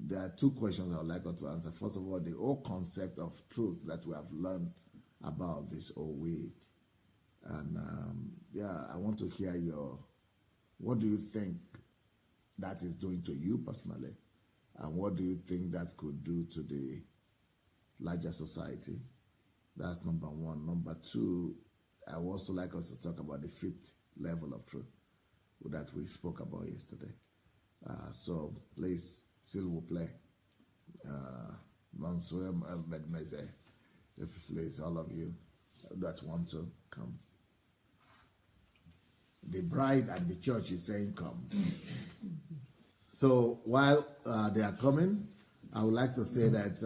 there are two questions I would like us to answer. First of all, the whole concept of truth that we have learned about this whole week. And yeah, I want to hear what do you think that is doing to you personally? And what do you think that could do to the larger society? That's number one. Number two, I would also like us to talk about the fifth level of truth that we spoke about yesterday. So please, s'il play. Monsieur Mademoiselle, please, all of you that want to come. The bride and the church is saying come. So while they are coming, I would like to say that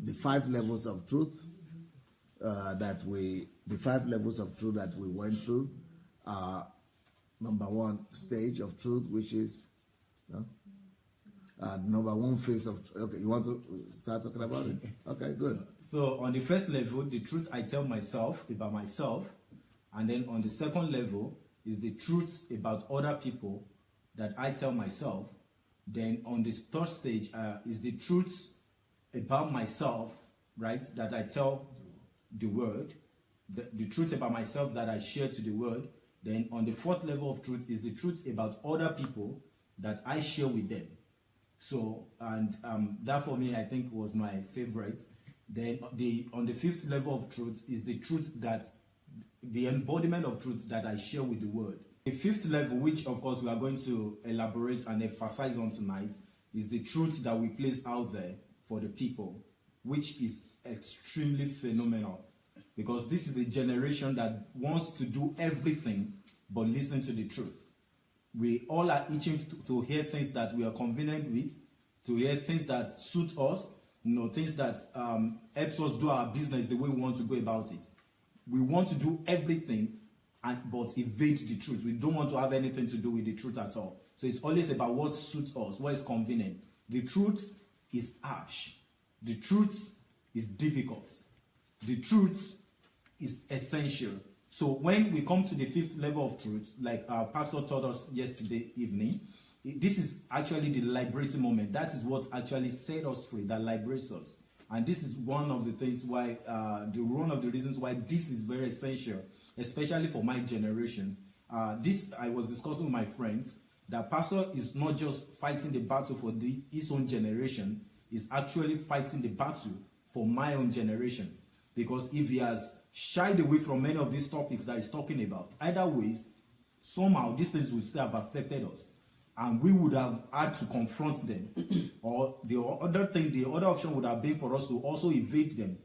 the 5 levels of truth that we went through are number 1 stage of truth, which is number 1 phase of. Okay, you want to start talking about it? Okay, good. So on the first level, the truth I tell myself about myself, and then on the second level is the truth about other people that I tell myself. Then on this third stage is the truth about myself, right, that I tell the world, the truth about myself that I share to the world. Then on the fourth level of truth is the truth about other people that I share with them. So, and that for me, I think was my favorite. Then on the fifth level of truth is the truth that, the embodiment of truth that I share with the world. The fifth level, which of course we are going to elaborate and emphasize on tonight, is the truth that we place out there for the people, which is extremely phenomenal. Because this is a generation that wants to do everything but listen to the truth. We all are itching to hear things that we are convenient with, to hear things that suit us, things that helps us do our business the way we want to go about it. We want to do everything but evade the truth. We don't want to have anything to do with the truth at all. So it's always about what suits us, what is convenient. The truth is harsh. The truth is difficult. The truth is essential. So when we come to the fifth level of truth, like our pastor taught us yesterday evening, this is actually the liberating moment. That is what actually set us free, that liberates us. And this is one of the things why, one of the reasons why this is very essential, especially for my generation. I was discussing with my friends, that pastor is not just fighting the battle for his own generation, he's actually fighting the battle for my own generation. Because if he has shied away from many of these topics that he's talking about, either ways, somehow these things would still have affected us. And we would have had to confront them. Or the other option would have been for us to also evade them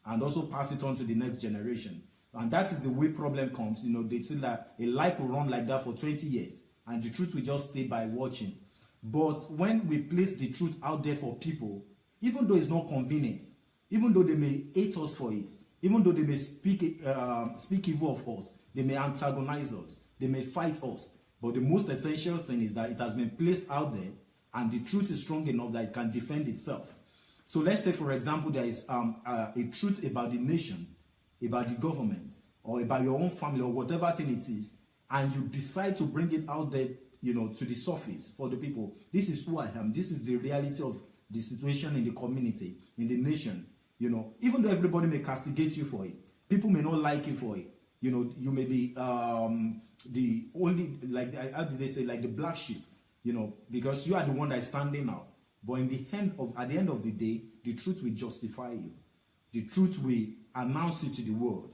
and also pass it on to the next generation. And that is the way problem comes. They say that a life will run like that for 20 years and the truth will just stay by watching. But when we place the truth out there for people, even though it's not convenient, even though they may hate us for it, even though they may speak evil of us, they may antagonize us, they may fight us, but the most essential thing is that it has been placed out there and the truth is strong enough that it can defend itself. So let's say, for example, there is a truth about the nation, about the government, or about your own family, or whatever thing it is, and you decide to bring it out there, to the surface for the people. This is who I am. This is the reality of the situation in the community, in the nation. Even though everybody may castigate you for it, people may not like you for it. You may be the only, like, how do they say, like the black sheep, because you are the one that is standing out. But at the end of the day, the truth will justify you. The truth will announce you to the world.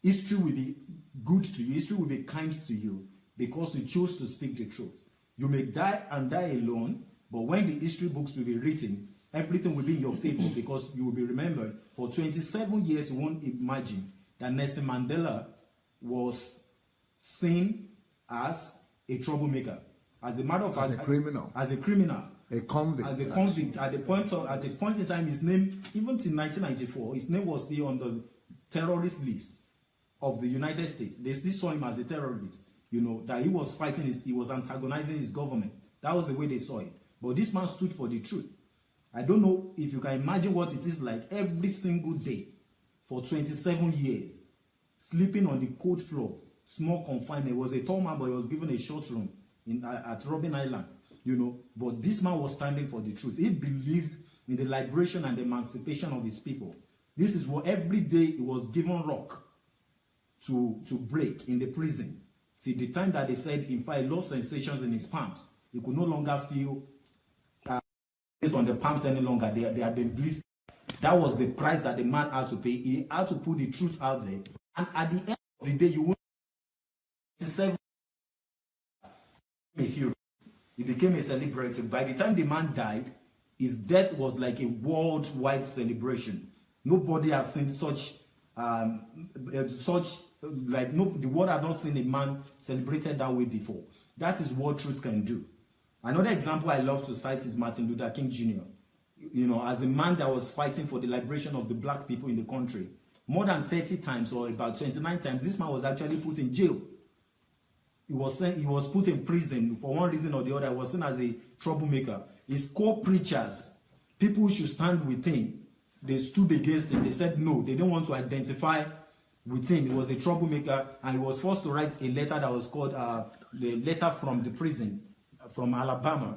History will be good to you. History will be kind to you because you chose to speak the truth. You may die and die alone, but when the history books will be written, everything will be in your favor because you will be remembered. For 27 years, you won't imagine that Nelson Mandela was seen as a troublemaker. As a matter of fact, as a criminal. A convict. As a convict. At the point in time, his name, even till 1994, his name was still on the terrorist list of the United States. They still saw him as a terrorist. That he was fighting, he was antagonizing his government. That was the way they saw it. But this man stood for the truth. I don't know if you can imagine what it is like every single day for 27 years, sleeping on the cold floor, small confinement. He was a tall man, but he was given a short room at Robben Island. But this man was standing for the truth. He believed in the liberation and emancipation of his people. This is what every day he was given rock to break in the prison. See, the time that they said, in fact, he lost sensations in his palms. He could no longer feel on the palms any longer. They had been blistered. That was the price that the man had to pay. He had to put the truth out there. And at the end of the day, you would a hero. He became a celebrity. By the time the man died, his death was like a worldwide celebration. Nobody has seen the world had not seen a man celebrated that way before. That is what truth can do. Another example I love to cite is Martin Luther King Jr. As a man that was fighting for the liberation of the black people in the country, more than 30 times or about 29 times, this man was actually put in jail. He was put in prison for one reason or the other. He was seen as a troublemaker. His co-preachers, people who should stand with him, they stood against him. They said no, they didn't want to identify with him. He was a troublemaker, and he was forced to write a letter that was called the letter from the prison, from Alabama,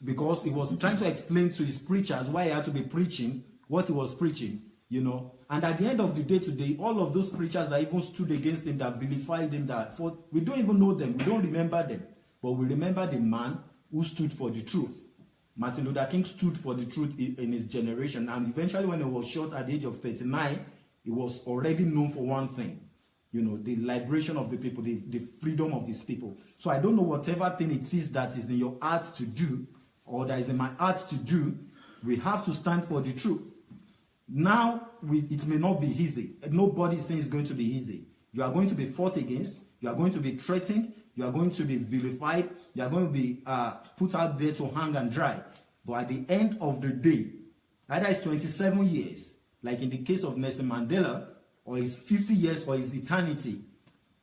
because he was trying to explain to his preachers why he had to be preaching what he was preaching, And at the end of the day today, all of those preachers that even stood against him, that vilified him, we don't even know them, we don't remember them, but we remember the man who stood for the truth. Martin Luther King stood for the truth in his generation, and eventually when he was shot at the age of 39, he was already known for one thing, the liberation of the people, the freedom of his people. So I don't know whatever thing it is that is in your heart to do, or that is in my heart to do, we have to stand for the truth. Now, it may not be easy. Nobody is saying it's going to be easy. You are going to be fought against. You are going to be threatened. You are going to be vilified. You are going to be put out there to hang and dry. But at the end of the day, either it's 27 years, like in the case of Nelson Mandela, or it's 50 years, or it's eternity,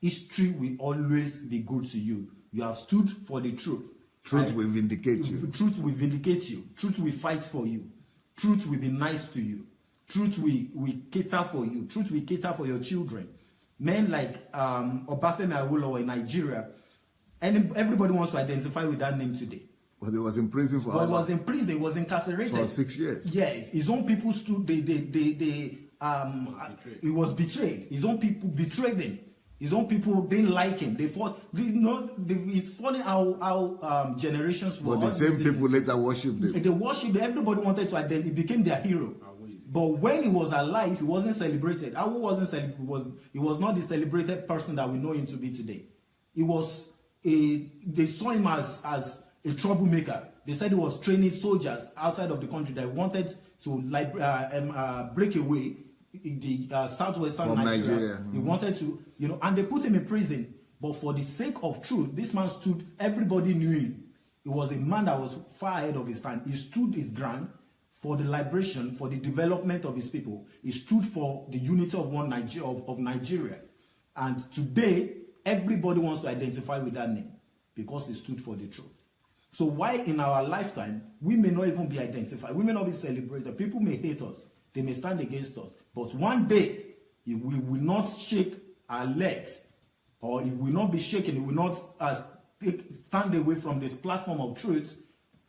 history will always be good to you. You have stood for the truth. Truth will vindicate you. Truth will vindicate you. Truth will fight for you. Truth will be nice to you. Truth will cater for you. Truth will cater for your children. Men like Obafemi Awolowo in Nigeria, and everybody wants to identify with that name today. But he was in prison for he was in prison. He was incarcerated for 6 years. Yes, his own people stood. He was betrayed. His own people betrayed him. His own people didn't like him. They fought. It's funny how generations were. But the same people later worshipped him. They worshipped him. Everybody wanted to identify. He became their hero. But when he was alive, he wasn't celebrated. He was not the celebrated person that we know him to be today. They saw him as a troublemaker. They said he was training soldiers outside of the country that wanted to break away the southwestern Nigeria. He wanted to, and they put him in prison. But for the sake of truth, this man stood. Everybody knew him. He was a man that was far ahead of his time. He stood his ground for the liberation, for the development of his people. He stood for the unity of Nigeria. And today, everybody wants to identify with that name because he stood for the truth. So while in our lifetime, we may not even be identified, we may not be celebrated, people may hate us, they may stand against us, but one day, we will not shake our legs, or it will not be shaken, it will not stand away from this platform of truth,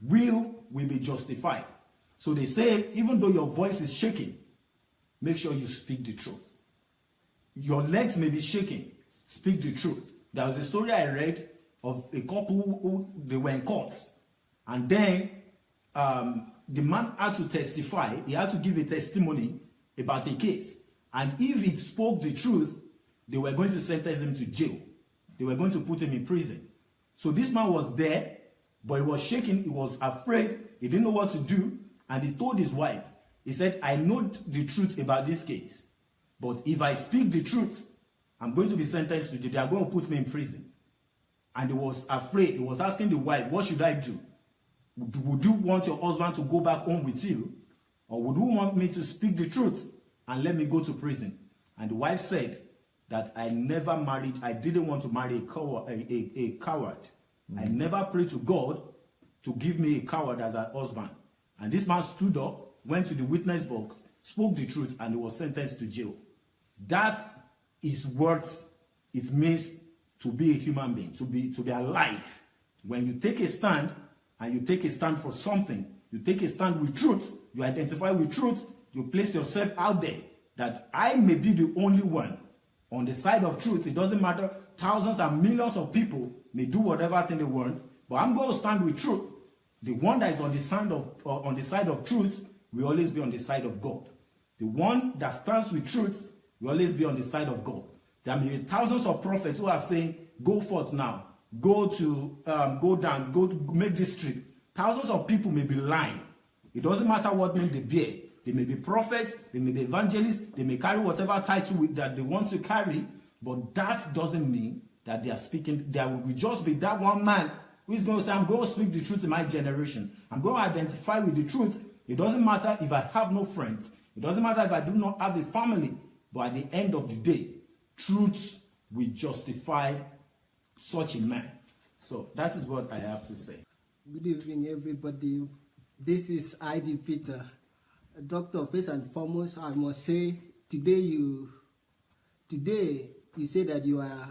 will be justified. So they say, even though your voice is shaking, make sure you speak the truth. Your legs may be shaking, speak the truth. There was a story I read of a couple who they were in courts, and then the man had to testify. He had to give a testimony about a case, and if he spoke the truth, they were going to sentence him to jail. They were going to put him in prison. So this man was there, but he was shaking. He was afraid. He didn't know what to do, and he told his wife. He said, "I know the truth about this case, but if I speak the truth, I'm going to be sentenced to jail. They are going to put me in prison." And he was afraid. He was asking the wife, "What should I do? Would you want your husband to go back home with you? Or would you want me to speak the truth and let me go to prison?" And the wife said that I never married, I didn't want to marry a coward. I never prayed to God to give me a coward as a husband. And this man stood up, went to the witness box, spoke the truth, and he was sentenced to jail. That is what it means to be a human being, to be alive, When you take a stand, and you take a stand for something, you take a stand with truth, you identify with truth, you place yourself out there, that I may be the only one on the side of truth. It doesn't matter, thousands and millions of people may do whatever thing they want, but I'm going to stand with truth. The one that is on the side of truth will always be on the side of God. The one that stands with truth will always be on the side of God. There may be thousands of prophets who are saying, go forth now, go down, go make this trip. Thousands of people may be lying. It doesn't matter what name they bear. They may be prophets, they may be evangelists, they may carry whatever title that they want to carry, but that doesn't mean that they are speaking. There will just be that one man who is going to say, I'm going to speak the truth in my generation. I'm going to identify with the truth. It doesn't matter if I have no friends. It doesn't matter if I do not have a family. But at the end of the day, truth will justify such a man. So that is what I have to say. Good evening, everybody. This is ID Peter. Doctor, first and foremost, I must say, today you say that you are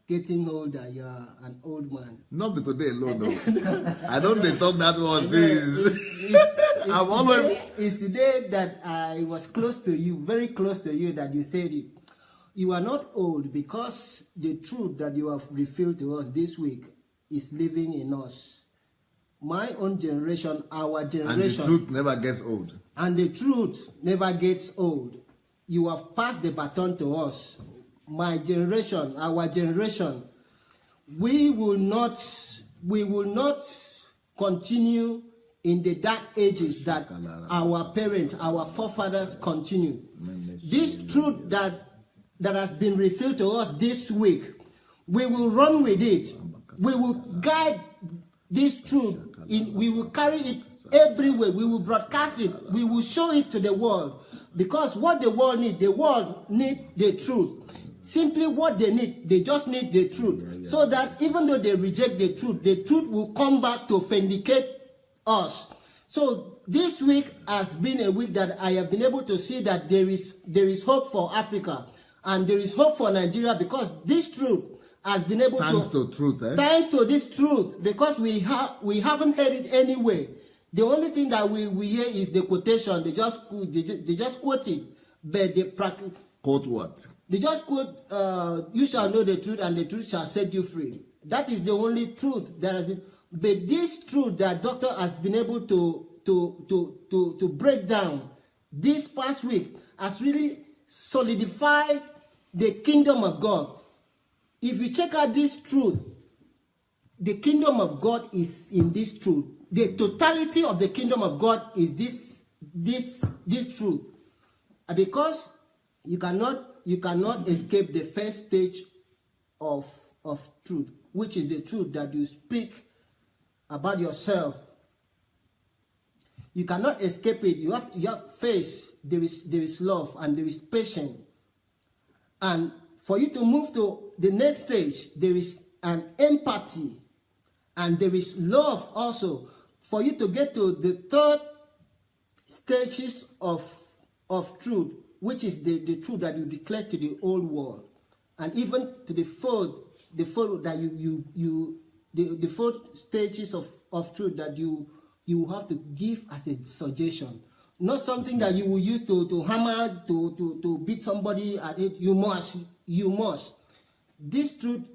getting older, you are an old man. Not be today alone, no. I don't they talk that was It's today that I was close to you, very close to you, that you said it. You are not old because the truth that you have revealed to us this week is living in us. My own generation, our generation. And the truth never gets old. And the truth never gets old. You have passed the baton to us. My generation, our generation, we will not continue in the dark ages that our parents, our forefathers continue. This truth that has been revealed to us this week, we will run with it. We will guide this truth. We will carry it everywhere. We will broadcast it. We will show it to the world. Because what the world needs the truth. Simply what they need, they just need the truth. So that even though they reject the truth will come back to vindicate us. So this week has been a week that I have been able to see that there is hope for Africa. And there is hope for Nigeria, because this truth has been able thanks to truth, thanks to this truth, because we haven't heard it anyway. The only thing that we hear is the quotation. They just quote it, but they practice. Quote what? They just quote, you shall know the truth and the truth shall set you free. That is the only truth that has been. But this truth that Doctor has been able to break down this past week has really solidified the kingdom of God. If you check out this truth, the kingdom of God is in this truth. The totality of the kingdom of God is this truth. Because you cannot escape the first stage of truth, which is the truth that you speak about yourself. You cannot escape it. You have to face. There is love and there is patience. And for you to move to the next stage, there is an empathy and there is love also. For you to get to the third stages of truth, which is the truth that you declare to the whole world, and even to the fourth stages of truth that you have to give as a suggestion. Not something that you will use to hammer, to beat somebody at it. You must. This truth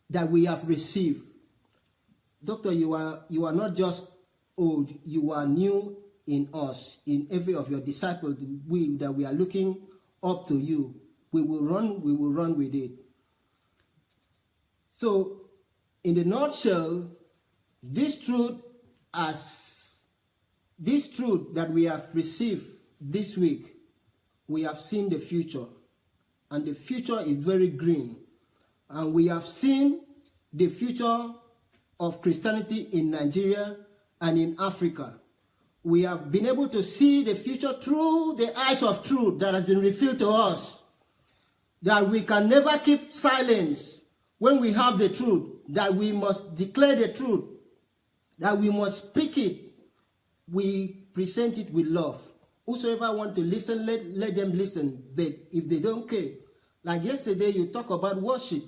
that we have received. Doctor, you are not just old, you are new in us, in every of your disciples that we are looking up to you. We will run with it. So, in the nutshell, this truth that we have received this week, we have seen the future. And the future is very green. And we have seen the future of Christianity in Nigeria and in Africa. We have been able to see the future through the eyes of truth that has been revealed to us. That we can never keep silence when we have the truth. That we must declare the truth. That we must speak it. We present it with love. Whosoever want to listen, let them listen. But if they don't care, like yesterday you talk about worship.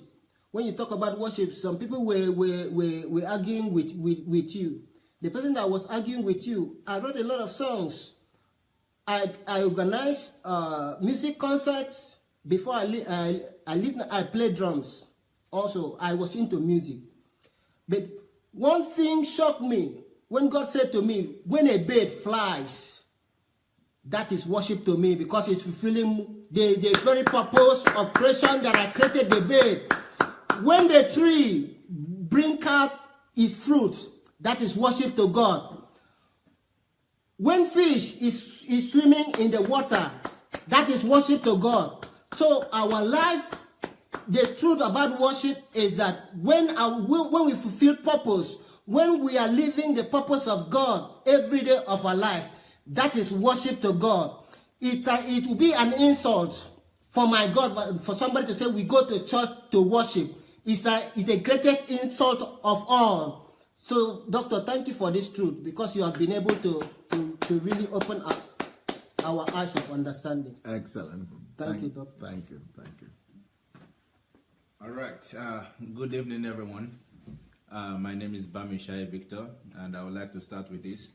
when you talk about worship, some people were arguing with you. The person that was arguing with you, I wrote a lot of songs. I organized music concerts. Before I played drums. Also, I was into music. But one thing shocked me when God said to me, when a bird flies, that is worship to me, because it's fulfilling the very purpose of creation that I created the bird. When the tree brings out its fruit, that is worship to God. When fish is swimming in the water, that is worship to God. So our life, the truth about worship is that when we fulfill purpose, when we are living the purpose of God every day of our life, that is worship to God. It will be an insult for my God, for somebody to say we go to church to worship. It's the greatest insult of all. So, Doctor, thank you for this truth, because you have been able to really open up our eyes of understanding. Excellent. Thank you, Doctor. Thank you. All right. Good evening, everyone. My name is Bamishai Victor, and I would like to start with this.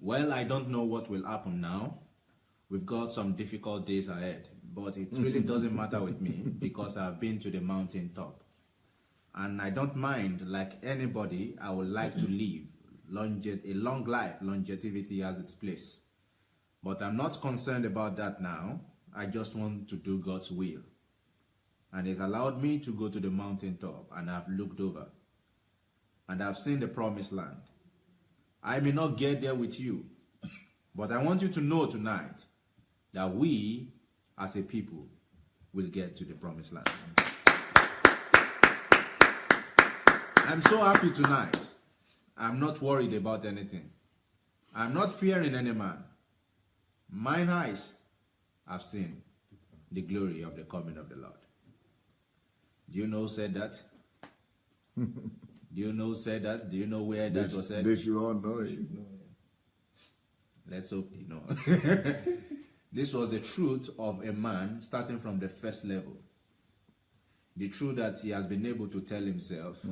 Well, I don't know what will happen now. We've got some difficult days ahead, but it really doesn't matter with me, because I've been to the mountaintop. And I don't mind, like anybody, I would like to live a long life. Longevity has its place. But I'm not concerned about that now. I just want to do God's will. And it's allowed me to go to the mountaintop, and I've looked over. And I've seen the promised land. I may not get there with you, but I want you to know tonight that we, as a people, will get to the promised land. I'm so happy tonight. I'm not worried about anything. I'm not fearing any man. Mine eyes have seen the glory of the coming of the Lord. Do you know who said that? Do you know who said that? Do you know where that was said? They should all know it. Let's hope you know. This was the truth of a man starting from the first level. The truth that he has been able to tell himself.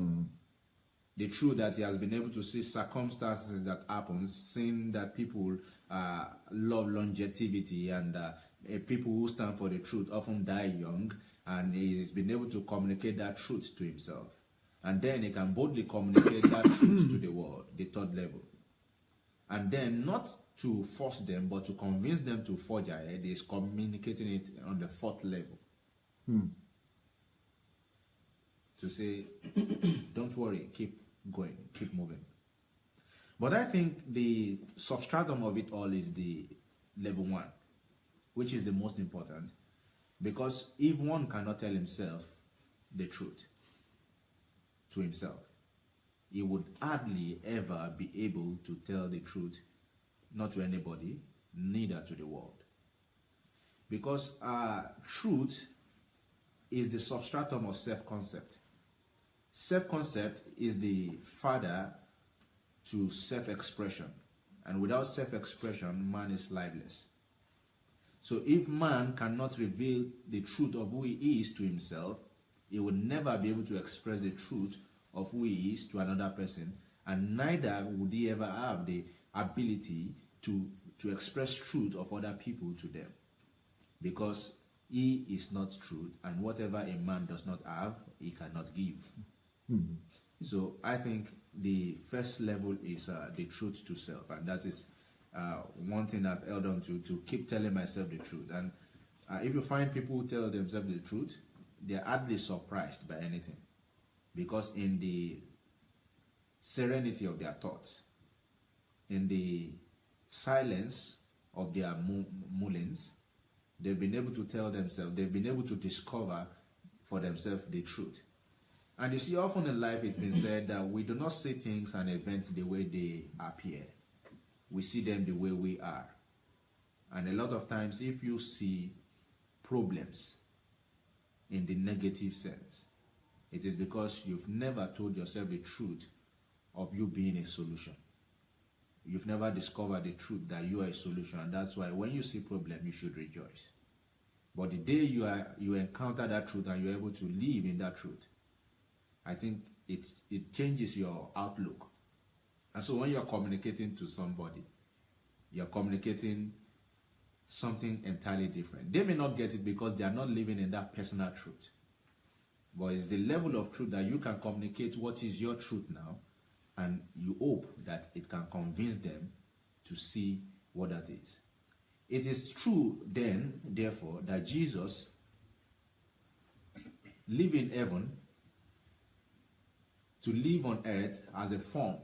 The truth that he has been able to see circumstances that happen, seeing that people love longevity, and people who stand for the truth often die young, and he's been able to communicate that truth to himself. And then he can boldly communicate that truth to the world, the third level. And then not to force them, but to convince them to forge ahead, he's communicating it on the fourth level. To say, don't worry, keep going, keep moving. But I think the substratum of it all is the level 1, which is the most important, because if one cannot tell himself the truth to himself, he would hardly ever be able to tell the truth, not to anybody, neither to the world. Because truth is the substratum of self-concept. Self-concept is the father to self-expression. And without self-expression, man is lifeless. So if man cannot reveal the truth of who he is to himself, he will never be able to express the truth of who he is to another person, and neither would he ever have the ability to express truth of other people to them. Because he is not truth, and whatever a man does not have, he cannot give. So I think the first level is the truth to self, and that is one thing I've held on to keep telling myself the truth. And if you find people who tell themselves the truth, they're hardly surprised by anything, because in the serenity of their thoughts, in the silence of their mullings, they've been able to tell themselves, they've been able to discover for themselves the truth. And you see, often in life it's been said that we do not see things and events the way they appear. We see them the way we are. And a lot of times, if you see problems in the negative sense, it is because you've never told yourself the truth of you being a solution. You've never discovered the truth that you are a solution, and that's why when you see problem, you should rejoice. But the day you encounter that truth and you're able to live in that truth, I think it changes your outlook. And so when you're communicating to somebody, you're communicating something entirely different. They may not get it because they are not living in that personal truth. But it's the level of truth that you can communicate what is your truth now, and you hope that it can convince them to see what that is. It is true then, therefore, that Jesus lived in heaven to live on earth as a form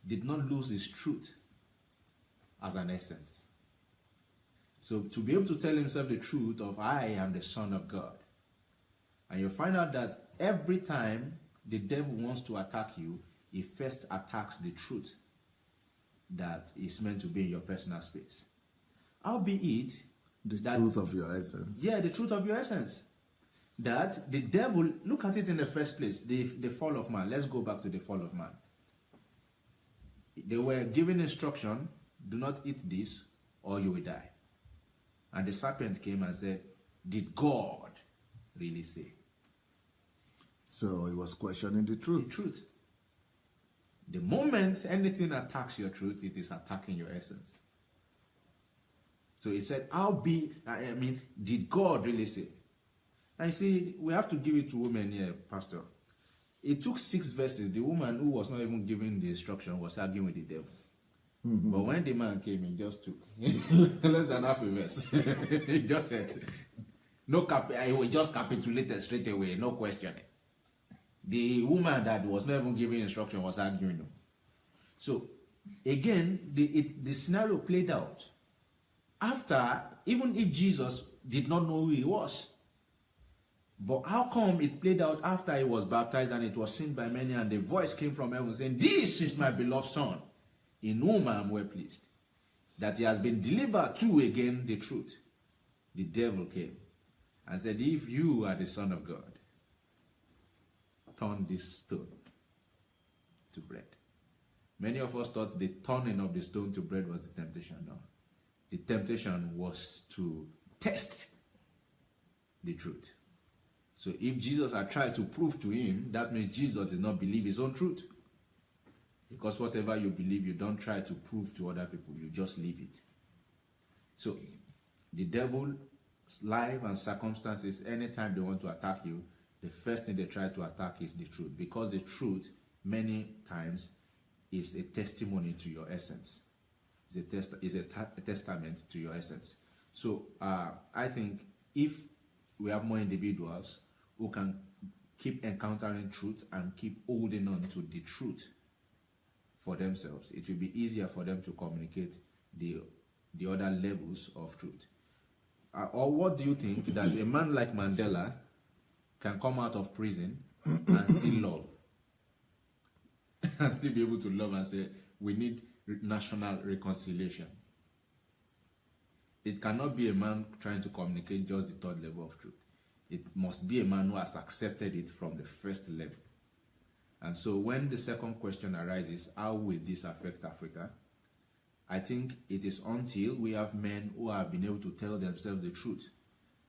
did not lose his truth as an essence. So to be able to tell himself the truth of I am the Son of God, and you find out that every time the devil wants to attack you, he first attacks the truth that is meant to be in your personal space. Albeit the truth of your essence. Yeah, the truth of your essence. That the devil, look at it in the first place, the fall of man. Let's go back to the fall of man. They were given instruction, do not eat this or you will die. And the serpent came and said, did God really say? So he was questioning the truth. The truth. The moment anything attacks your truth, it is attacking your essence. So he said, did God really say? And you see, we have to give it to women here, Pastor. It took 6 verses. The woman who was not even given the instruction was arguing with the devil. Mm-hmm. But when the man came, he just took less than half a verse. He just said, he will just capitulate straight away, no questioning. The woman that was not even giving instruction was arguing. So, again, the scenario played out. After, even if Jesus did not know who he was. But how come it played out after he was baptized and it was seen by many, and the voice came from heaven saying, this is my beloved Son, in whom I am well pleased. That he has been delivered to again the truth. The devil came and said, if you are the Son of God, turn this stone to bread. Many of us thought the turning of the stone to bread was the temptation. No. The temptation was to test the truth. So if Jesus had tried to prove to him, that means Jesus did not believe his own truth. Because whatever you believe, you don't try to prove to other people, you just leave it. So the devil's life and circumstances, anytime they want to attack you, the first thing they try to attack is the truth. Because the truth, many times, is a testimony to your essence. It's a testament to your essence. So I think if we have more individuals who can keep encountering truth and keep holding on to the truth for themselves, it will be easier for them to communicate the other levels of truth. Or what do you think that a man like Mandela can come out of prison and still love? And still be able to love and say, we need national reconciliation. It cannot be a man trying to communicate just the third level of truth. It must be a man who has accepted it from the first level. And so when the second question arises, how will this affect Africa? I think it is until we have men who have been able to tell themselves the truth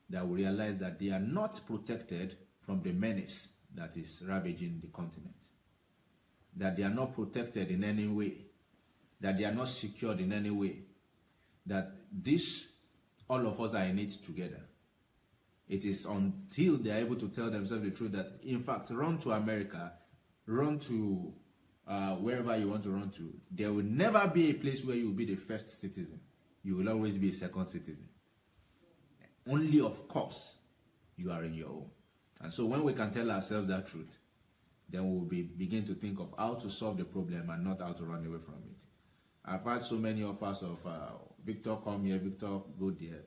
that we realize that they are not protected from the menace that is ravaging the continent. That they are not protected in any way. That they are not secured in any way. That all of us are in it together. It is until they are able to tell themselves the truth that, in fact, run to America, run to wherever you want to run to. There will never be a place where you will be the first citizen. You will always be a second citizen. Only, of course, you are in your own. And so when we can tell ourselves that truth, then we will begin to think of how to solve the problem and not how to run away from it. I've had so many offers of, Victor, come here, Victor, go there.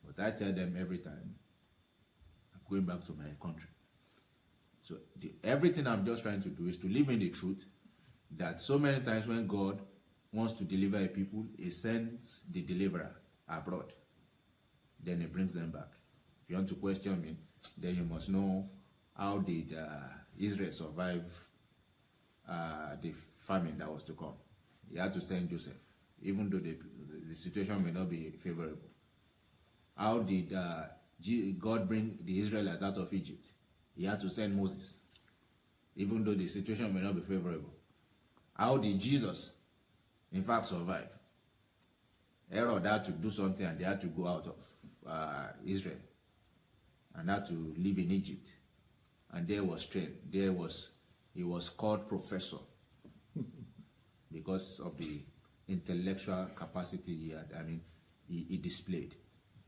But I tell them every time, I'm going back to my country. So everything I'm just trying to do is to live in the truth that so many times when God wants to deliver a people, he sends the deliverer abroad. Then he brings them back. If you want to question me, then you must know how did Israel survive the famine that was to come. He had to send Joseph, even though the situation may not be favorable. How did God bring the Israelites out of Egypt? he had to send Moses, even though the situation may not be favorable. How did Jesus, in fact, survive? Herod had to do something and they had to go out of Israel and had to live in Egypt. And there was trained. He was called professor because of the intellectual capacity he had. I mean, he displayed.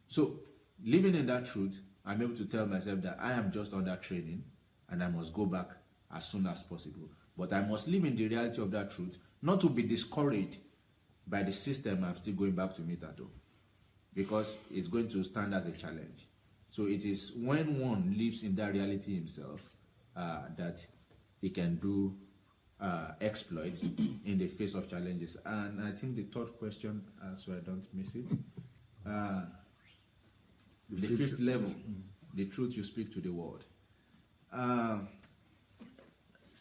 So, living in that truth, I'm able to tell myself that I am just under training and I must go back as soon as possible. But I must live in the reality of that truth, not to be discouraged by the system I'm still going back to meet at all, because it's going to stand as a challenge. So it is when one lives in that reality himself that he can do exploits in the face of challenges. And I think the third question, so I don't miss it, the fifth level, the truth you speak to the world.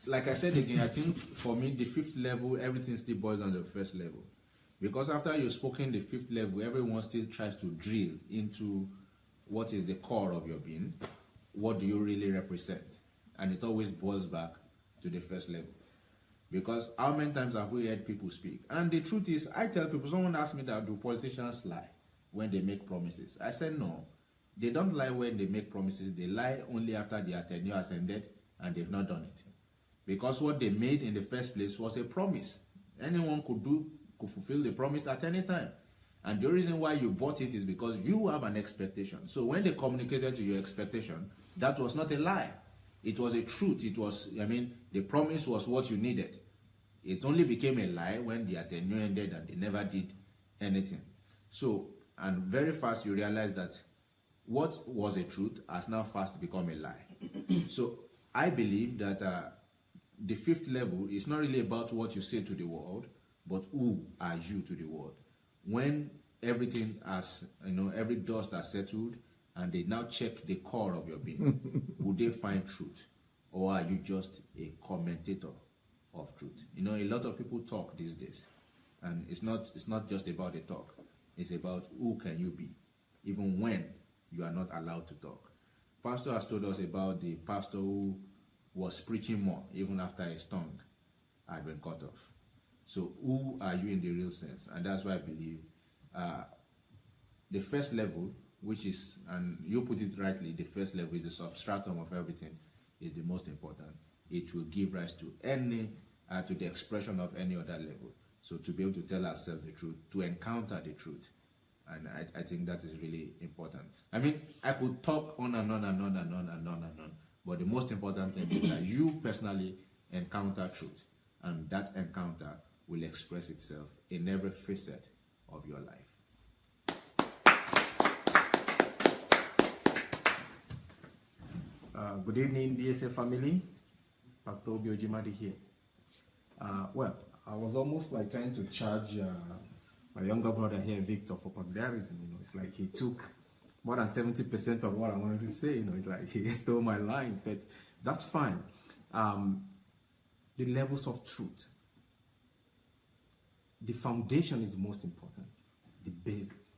Like I said again, I think for me, the fifth level, everything still boils on the first level. Because after you've spoken the fifth level, everyone still tries to drill into what is the core of your being. What do you really represent? And it always boils back to the first level. Because how many times have we heard people speak? And the truth is, I tell people, someone asked me that, do politicians lie when they make promises? I said no. They don't lie when they make promises. They lie only after their tenure has ended and they've not done it. Because what they made in the first place was a promise. Anyone could fulfill the promise at any time. And the reason why you bought it is because you have an expectation. So when they communicated to your expectation, that was not a lie. It was a truth. It was, the promise was what you needed. It only became a lie when their tenure ended and they never did anything. So, and very fast you realize that what was a truth has now fast become a lie. So I believe that the fifth level is not really about what you say to the world, but who are you to the world? When everything has, every dust has settled and they now check the core of your being, would they find truth? Or are you just a commentator of truth? A lot of people talk these days, and it's not just about the talk. It's about who can you be, even when you are not allowed to talk. Pastor has told us about the pastor who was preaching more even after his tongue had been cut off. So who are you in the real sense? And that's why I believe the first level, which is, and you put it rightly, the first level is the substratum of everything, is the most important. It will give rise to to the expression of any other level. So to be able to tell ourselves the truth, to encounter the truth. And I think that is really important. I could talk on and on and on and on and on and on, but the most important thing is that you personally encounter truth, and that encounter will express itself in every facet of your life. Good evening, BSA family. Pastor Obi Ojimadi here. Well, I was almost like trying to charge my younger brother here, Victor, for particularity. It's like he took more than 70% of what I wanted to say. It's like he stole my lines, but that's fine. The levels of truth. The foundation is the most important, the basics.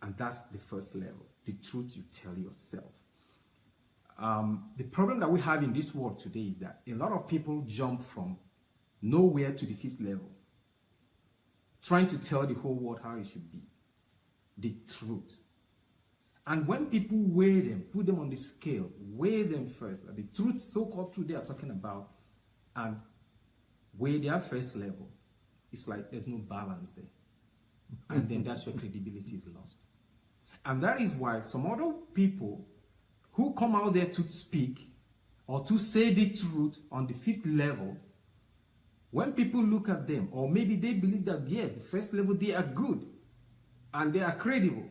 And that's the first level, the truth you tell yourself. The problem that we have in this world today is that a lot of people jump from nowhere to the fifth level, trying to tell the whole world how it should be, the truth. And when people weigh them, put them on the scale, weigh them first, the truth, so-called truth they are talking about, and weigh their first level, it's like there's no balance there. And then that's where credibility is lost. And that is why some other people who come out there to speak or to say the truth on the fifth level, when people look at them, or maybe they believe that, yes, the first level, they are good and they are credible.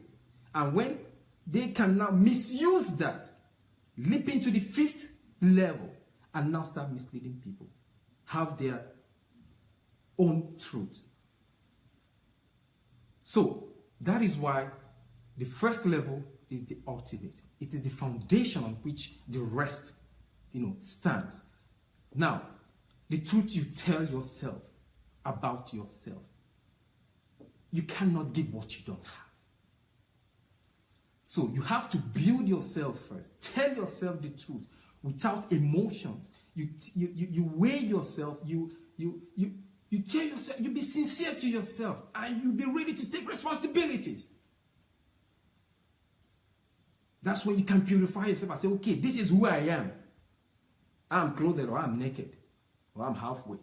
And when they can now misuse that, leap into the fifth level and now start misleading people, have their own truth. So that is why the first level is the ultimate. It is the foundation on which the rest, stands. Now, the truth you tell yourself about yourself. You cannot give what you don't have. So you have to build yourself first. Tell yourself the truth. without emotions. You weigh yourself, you tell yourself, you be sincere to yourself, and you be ready to take responsibilities. That's when you can purify yourself and say, okay, this is who I am. I'm clothed, or I'm naked, or I'm halfway.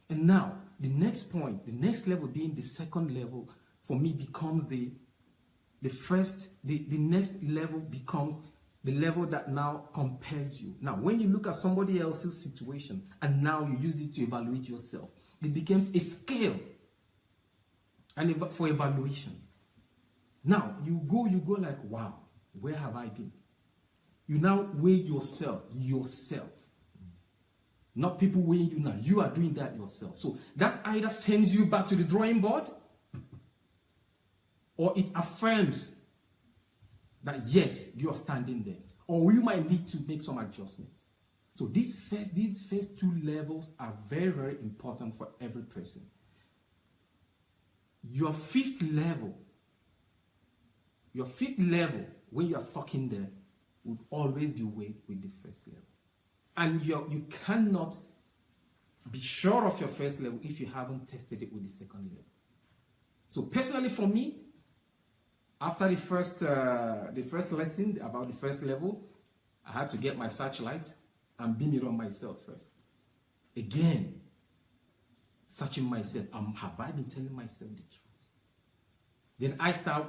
And now, the next point, the next level being the second level, for me becomes the next level becomes the level that now compares you. Now, when you look at somebody else's situation and now you use it to evaluate yourself, it becomes a scale and for evaluation. Now, you go like, wow, where have I been? You now weigh yourself. Not people weighing you now. You are doing that yourself. So that either sends you back to the drawing board, or it affirms that yes, you are standing there. Or you might need to make some adjustments. So these first two levels are very, very important for every person. Your fifth level, when you are stuck in there, would always be weighed with the first level. And you cannot be sure of your first level if you haven't tested it with the second level. So personally for me, after the first lesson about the first level, I had to get my searchlight and beam it on myself first. Again, searching myself, have I been telling myself the truth? Then I start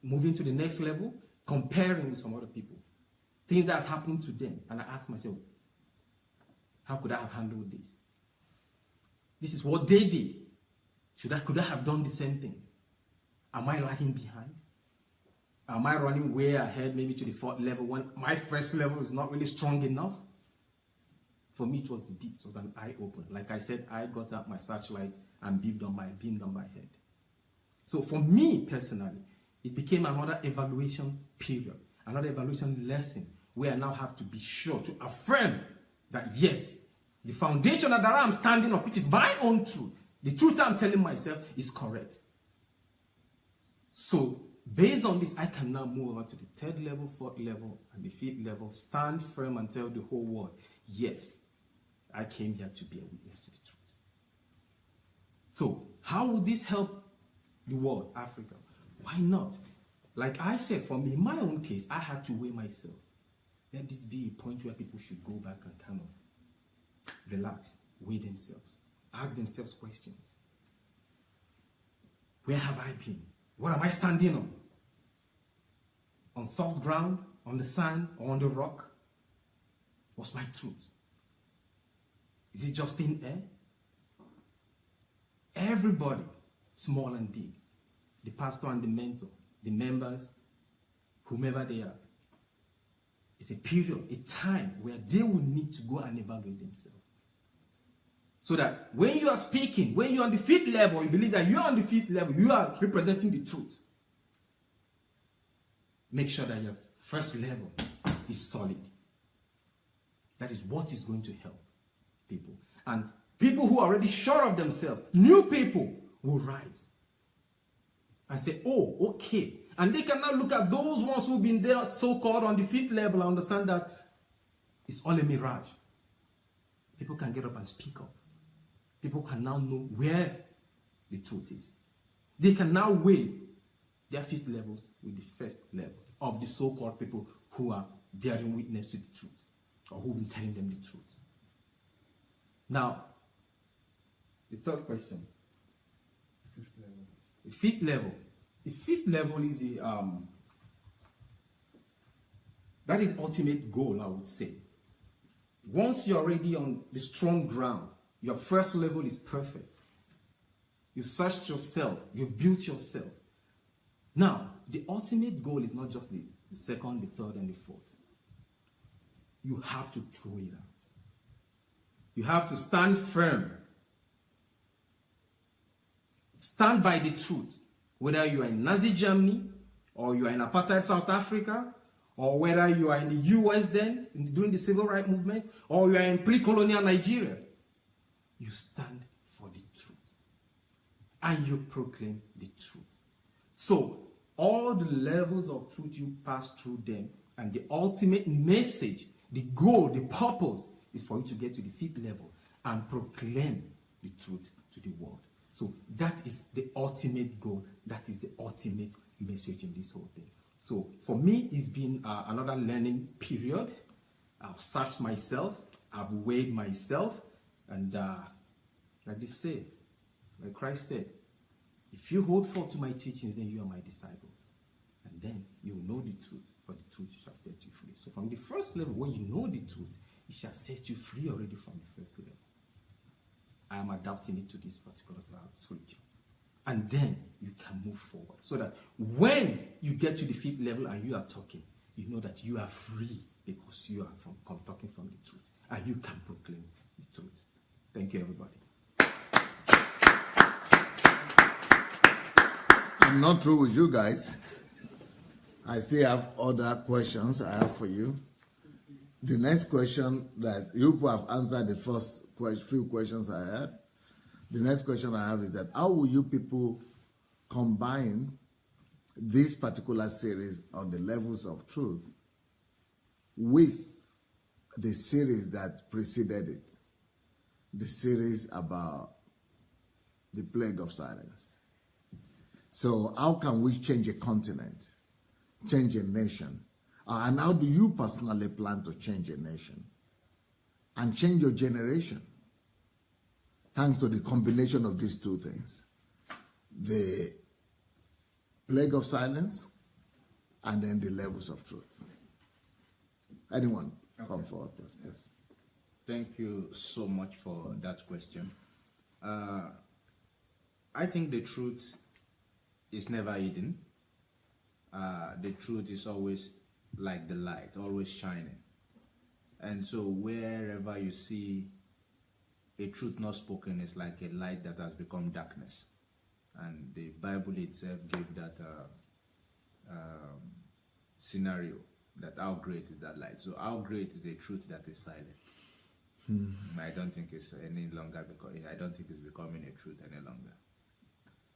moving to the next level, comparing with some other people, things that's happened to them, and I ask myself, how could I have handled this? This is what they did. Could I have done the same thing? Am I lagging behind? Am I running way ahead, maybe to the fourth level, when my first level is not really strong enough? For me, it was an eye-opener. Like I said, I got out my searchlight and beamed on my head. So for me, personally, it became another evaluation period, another evaluation lesson, where I now have to be sure to affirm that, yes, the foundation that I'm standing on, which is my own truth, the truth I'm telling myself is correct. So, based on this, I can now move over to the third level, fourth level, and the fifth level, stand firm and tell the whole world, yes, I came here to be a witness to the truth. So, how would this help the world, Africa? Why not? Like I said, for me, in my own case, I had to weigh myself. Let this be a point where people should go back and kind of relax, weigh themselves, ask themselves questions. Where have I been? What am I standing on? On soft ground, on the sand, or on the rock? What's my truth? Is it just in air? Everybody, small and big, the pastor and the mentor, the members, whomever they are, it's a period, a time where they will need to go and evaluate themselves. So that when you are speaking, when you're on the fifth level, you believe that you're on the fifth level, you are representing the truth. Make sure that your first level is solid. That is what is going to help people. And people who are already sure of themselves, new people will rise and say, oh, okay. And they can now look at those ones who've been there so-called on the fifth level and understand that it's all a mirage. People can get up and speak up. People can now know where the truth is. They can now weigh their fifth levels with the first levels of the so-called people who are bearing witness to the truth, or who've been telling them the truth. Now, the third question. Fifth level. The fifth level. The fifth level is that is ultimate goal, I would say. Once you're already on the strong ground, your first level is perfect. You've searched yourself, you've built yourself. Now, the ultimate goal is not just the second, the third, and the fourth. You have to throw it out. You have to stand firm. Stand by the truth. Whether you are in Nazi Germany, or you are in apartheid South Africa, or whether you are in the US then, during the civil rights movement, or you are in pre-colonial Nigeria, you stand for the truth. And you proclaim the truth. So, all the levels of truth you pass through them, And the ultimate message, the goal, the purpose is for you to get to the 5th level and proclaim the truth to the world. So that is the ultimate goal. That is the ultimate message in this whole thing. So for me, it's been another learning period. I've searched myself. I've weighed myself. And like they say, like Christ said, if you hold forth to my teachings, then you are my disciples. And then you will know the truth, for the truth shall set you free. So from the first level, when you know the truth, it shall set you free already from the first level. I am adapting it to this particular scripture. And then you can move forward. So that when you get to the 5th level and you are talking, you know that you are free because you are talking from the truth. And you can proclaim the truth. Thank you, everybody. I'm not through with you guys. I still have other questions I have for you. The next question that you have answered the first few questions I had. The next question I have is that how will you people combine this particular series on the levels of truth with the series that preceded it? The series about the plague of silence. So how can we change a continent, change a nation? And how do you personally plan to change a nation and change your generation? Thanks to the combination of these two things. The plague of silence and then the levels of truth. Anyone come forward, please. Yes. Thank you so much for that question. I think the truth is never hidden. The truth is always like the light, always shining. And so wherever you see a truth not spoken, is like a light that has become darkness. And the Bible itself gave that scenario, that how great is that light. So how great is a truth that is silent? I don't think it's any longer, because I don't think it's becoming a truth any longer.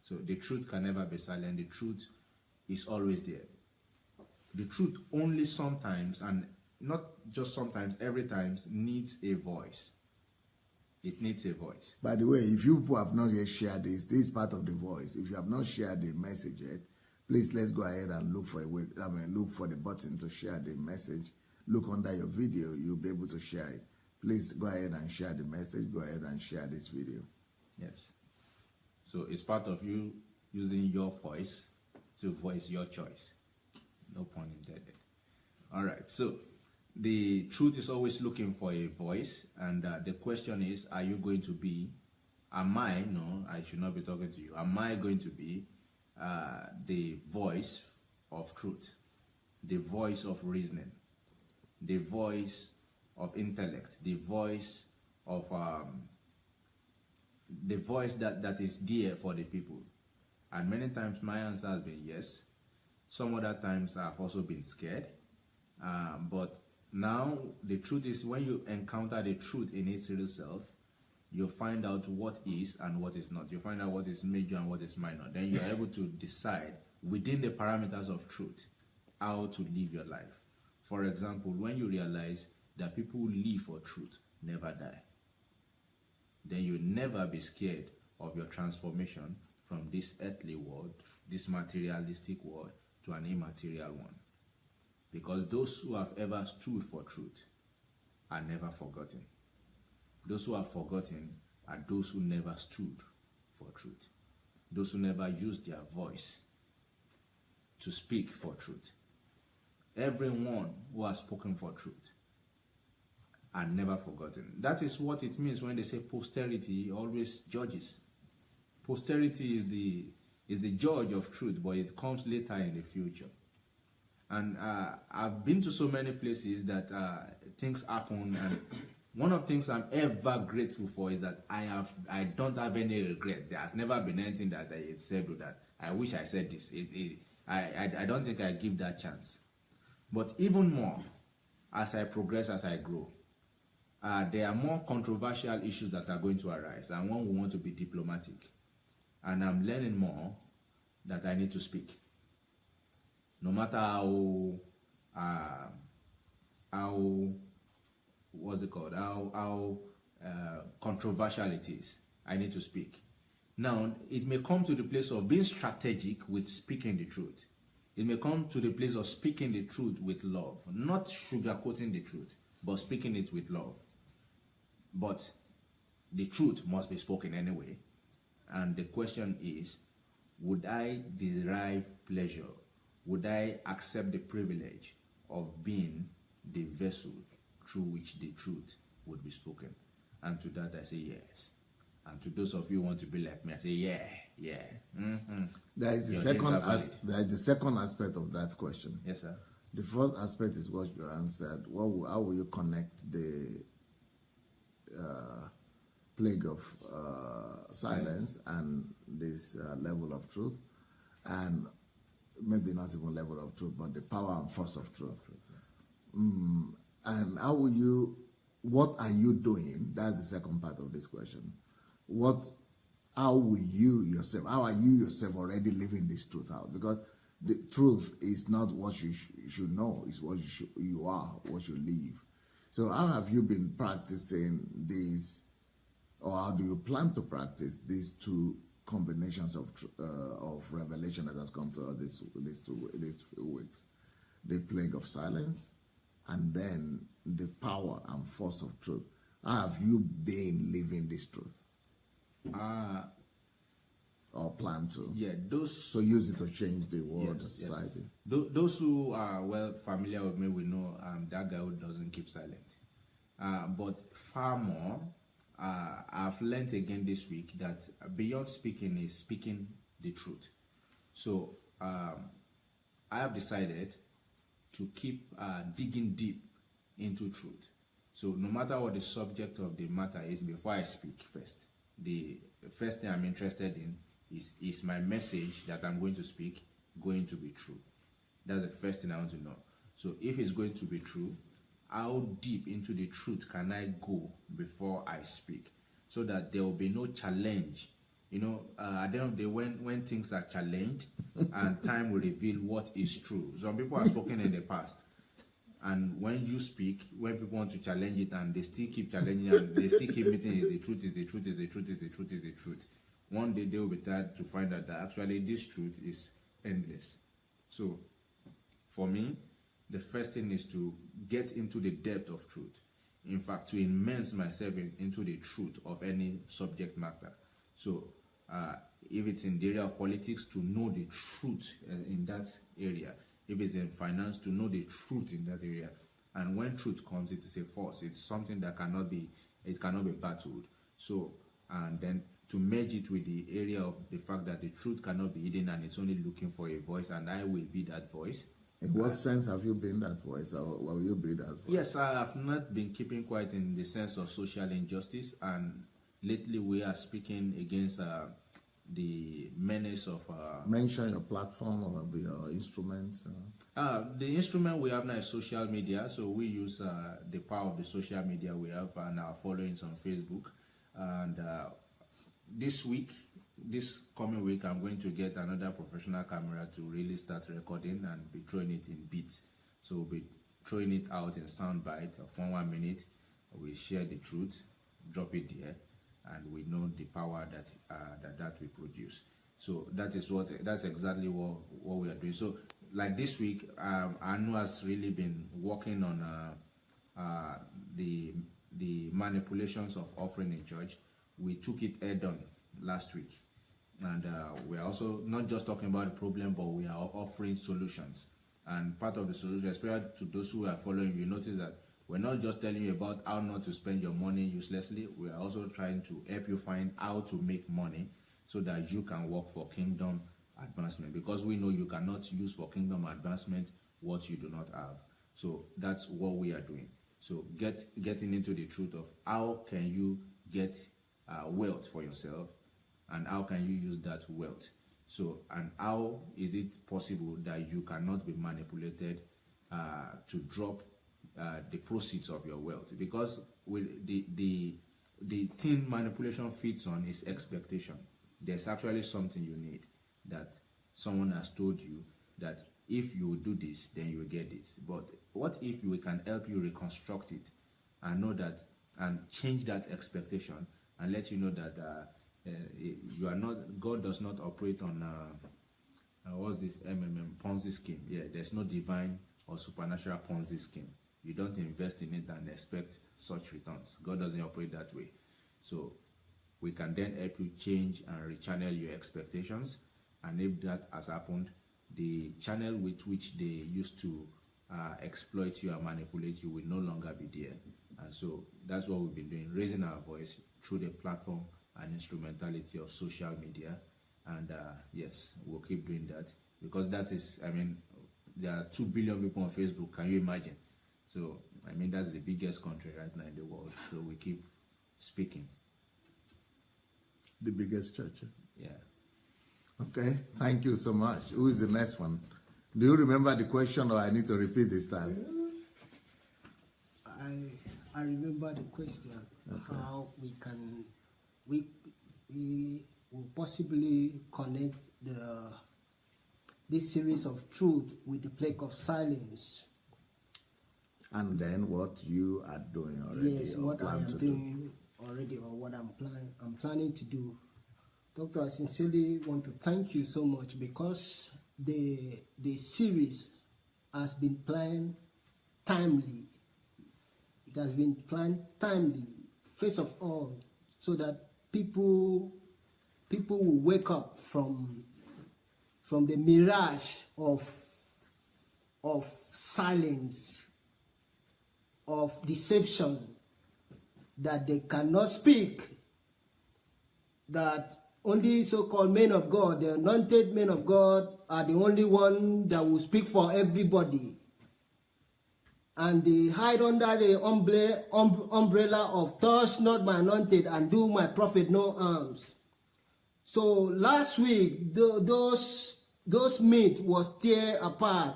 So the truth can never be silent. The truth is always there. The truth only sometimes, and not just sometimes, every time, needs a voice. It needs a voice. By the way, if you have not yet shared this is part of the voice. If you have not shared the message yet, please let's go ahead and look for look for the button to share the message. Look under your video, you'll be able to share it. Please go ahead and share the message. Go ahead and share this video. Yes. So it's part of you using your voice to voice your choice. No pun intended. All right. So the truth is always looking for a voice, and the question is, are you going to be, no, I should not be talking to you. Am I going to be the voice of truth, the voice of reasoning, the voice of intellect, the voice of that is dear for the people? And many times my answer has been yes. Some other times I've also been scared. But now the truth is, when you encounter the truth in its real self, you find out what is and what is not. You find out what is major and what is minor. Then you're able to decide within the parameters of truth how to live your life. For example, when you realize that people who live for truth never die, then you'll never be scared of your transformation from this earthly world, this materialistic world, to an immaterial one. Because those who have ever stood for truth are never forgotten. Those who are forgotten are those who never stood for truth. Those who never used their voice to speak for truth. Everyone who has spoken for truth are never forgotten. That is what it means when they say posterity always judges. Posterity is the judge of truth, but it comes later in the future. And I've been to so many places that things happen, and one of the things I'm ever grateful for is that I don't have any regret. There has never been anything that I said that I wish I said this. I don't think I give that chance. But even more, as I progress, as I grow, there are more controversial issues that are going to arise, and one will want to be diplomatic. And I'm learning more that I need to speak. No matter how how what's it called? How controversial it is. I need to speak. Now, it may come to the place of being strategic with speaking the truth. It may come to the place of speaking the truth with love, not sugarcoating the truth, but speaking it with love. But the truth must be spoken anyway. And the question is, would I derive pleasure? Would I accept the privilege of being the vessel through which the truth would be spoken? And to that I say yes. And to those of you who want to be like me, I say yeah. Mm-hmm. There is the second aspect of that question. Yes, sir. The first aspect is what you answered. How will you connect the plague of silence and this level of truth, and maybe not even level of truth, but the power and force of truth? And how will you? What are you doing? That's the second part of this question. How will you yourself? How are you yourself already living this truth out? Because the truth is not what you should know; it's what you are, what you live. So, how have you been practicing these, or how do you plan to practice these two combinations of revelation that has come to us these few weeks? The plague of silence, and then the power and force of truth. How have you been living this truth? Or plan to? Yeah, so use it to change the world, yes, society. Yes. Those who are well familiar with me will know that guy who doesn't keep silent. But far more, I've learned again this week that beyond speaking is speaking the truth. So I have decided to keep digging deep into truth. So no matter what the subject of the matter is, before I speak first, the first thing I'm interested in is my message that I'm going to speak going to be true? That's the first thing I want to know. So if it's going to be true, how deep into the truth can I go before I speak, so that there will be no challenge? You know, at the end of the day, when things are challenged and time will reveal what is true. Some people have spoken in the past, and when you speak, when people want to challenge it and they still keep challenging and they still keep meeting, is the truth, is the truth, is the truth, is the truth, is the truth. One day they will be tired to find out that actually this truth is endless. So for me, the first thing is to get into the depth of truth. In fact, to immerse myself into the truth of any subject matter. So if it's in the area of politics, to know the truth in that area. If it's in finance, to know the truth in that area. And when truth comes, it is a force. It's something that cannot be battled. So, and then to merge it with the area of the fact that the truth cannot be hidden and it's only looking for a voice, and I will be that voice. In what sense have you been that voice, or will you be that voice? Yes, I have not been keeping quiet in the sense of social injustice, and lately we are speaking against the menace of... Mention your platform or your instrument. The instrument we have now is social media, so we use the power of the social media we have and our followings on Facebook. And this coming week, I'm going to get another professional camera to really start recording and be throwing it in beats. So we'll be throwing it out in sound bites of 1 minute. We share the truth, drop it there, and we know the power that we produce. So that's exactly what we are doing. So like this week, Anu has really been working on the manipulations of offering in church. We took it head on last week, and we are also not just talking about the problem, but we are offering solutions. And part of the solution, especially to those who are following, you notice that we're not just telling you about how not to spend your money uselessly. We are also trying to help you find how to make money so that you can work for kingdom advancement, because we know you cannot use for kingdom advancement what you do not have. So that's what we are doing. So getting into the truth of how can you get wealth for yourself, and how can you use that wealth. So, and how is it possible that you cannot be manipulated to drop the proceeds of your wealth? Because with the thing manipulation feeds on is expectation. There's actually something you need that someone has told you that if you do this, then you will get this. But what if we can help you reconstruct it and know that, and change that expectation, and let you know that you are not, God does not operate on what's this Ponzi scheme. Yeah, there's no divine or supernatural Ponzi scheme. You don't invest in it and expect such returns. God doesn't operate that way. So we can then help you change and rechannel your expectations, and if that has happened, the channel with which they used to exploit you and manipulate you will no longer be there. And so that's what we've been doing, raising our voice through the platform and instrumentality of social media. And yes, we'll keep doing that, because that is, I mean, there are 2 billion people on Facebook. Can you imagine? So, I mean, that's the biggest country right now in the world. So we keep speaking. The biggest church. Yeah. Okay, thank you so much. Who is the next one? Do you remember the question, or I need to repeat this time? I remember the question. Okay. How we will possibly connect this series of truth with the plague of silence. And then what you are doing already? Yes, what I am doing already, or what I'm planning to do. Doctor, I sincerely want to thank you so much, because the series has been planned timely. It has been planned timely, first of all, so that people will wake up from the mirage of silence, of deception, that they cannot speak, that only so-called men of God, the anointed men of God, are the only one that will speak for everybody. And they hide under the umbrella of touch not my anointed and do my prophet no harms. So last week, those myths was tear apart.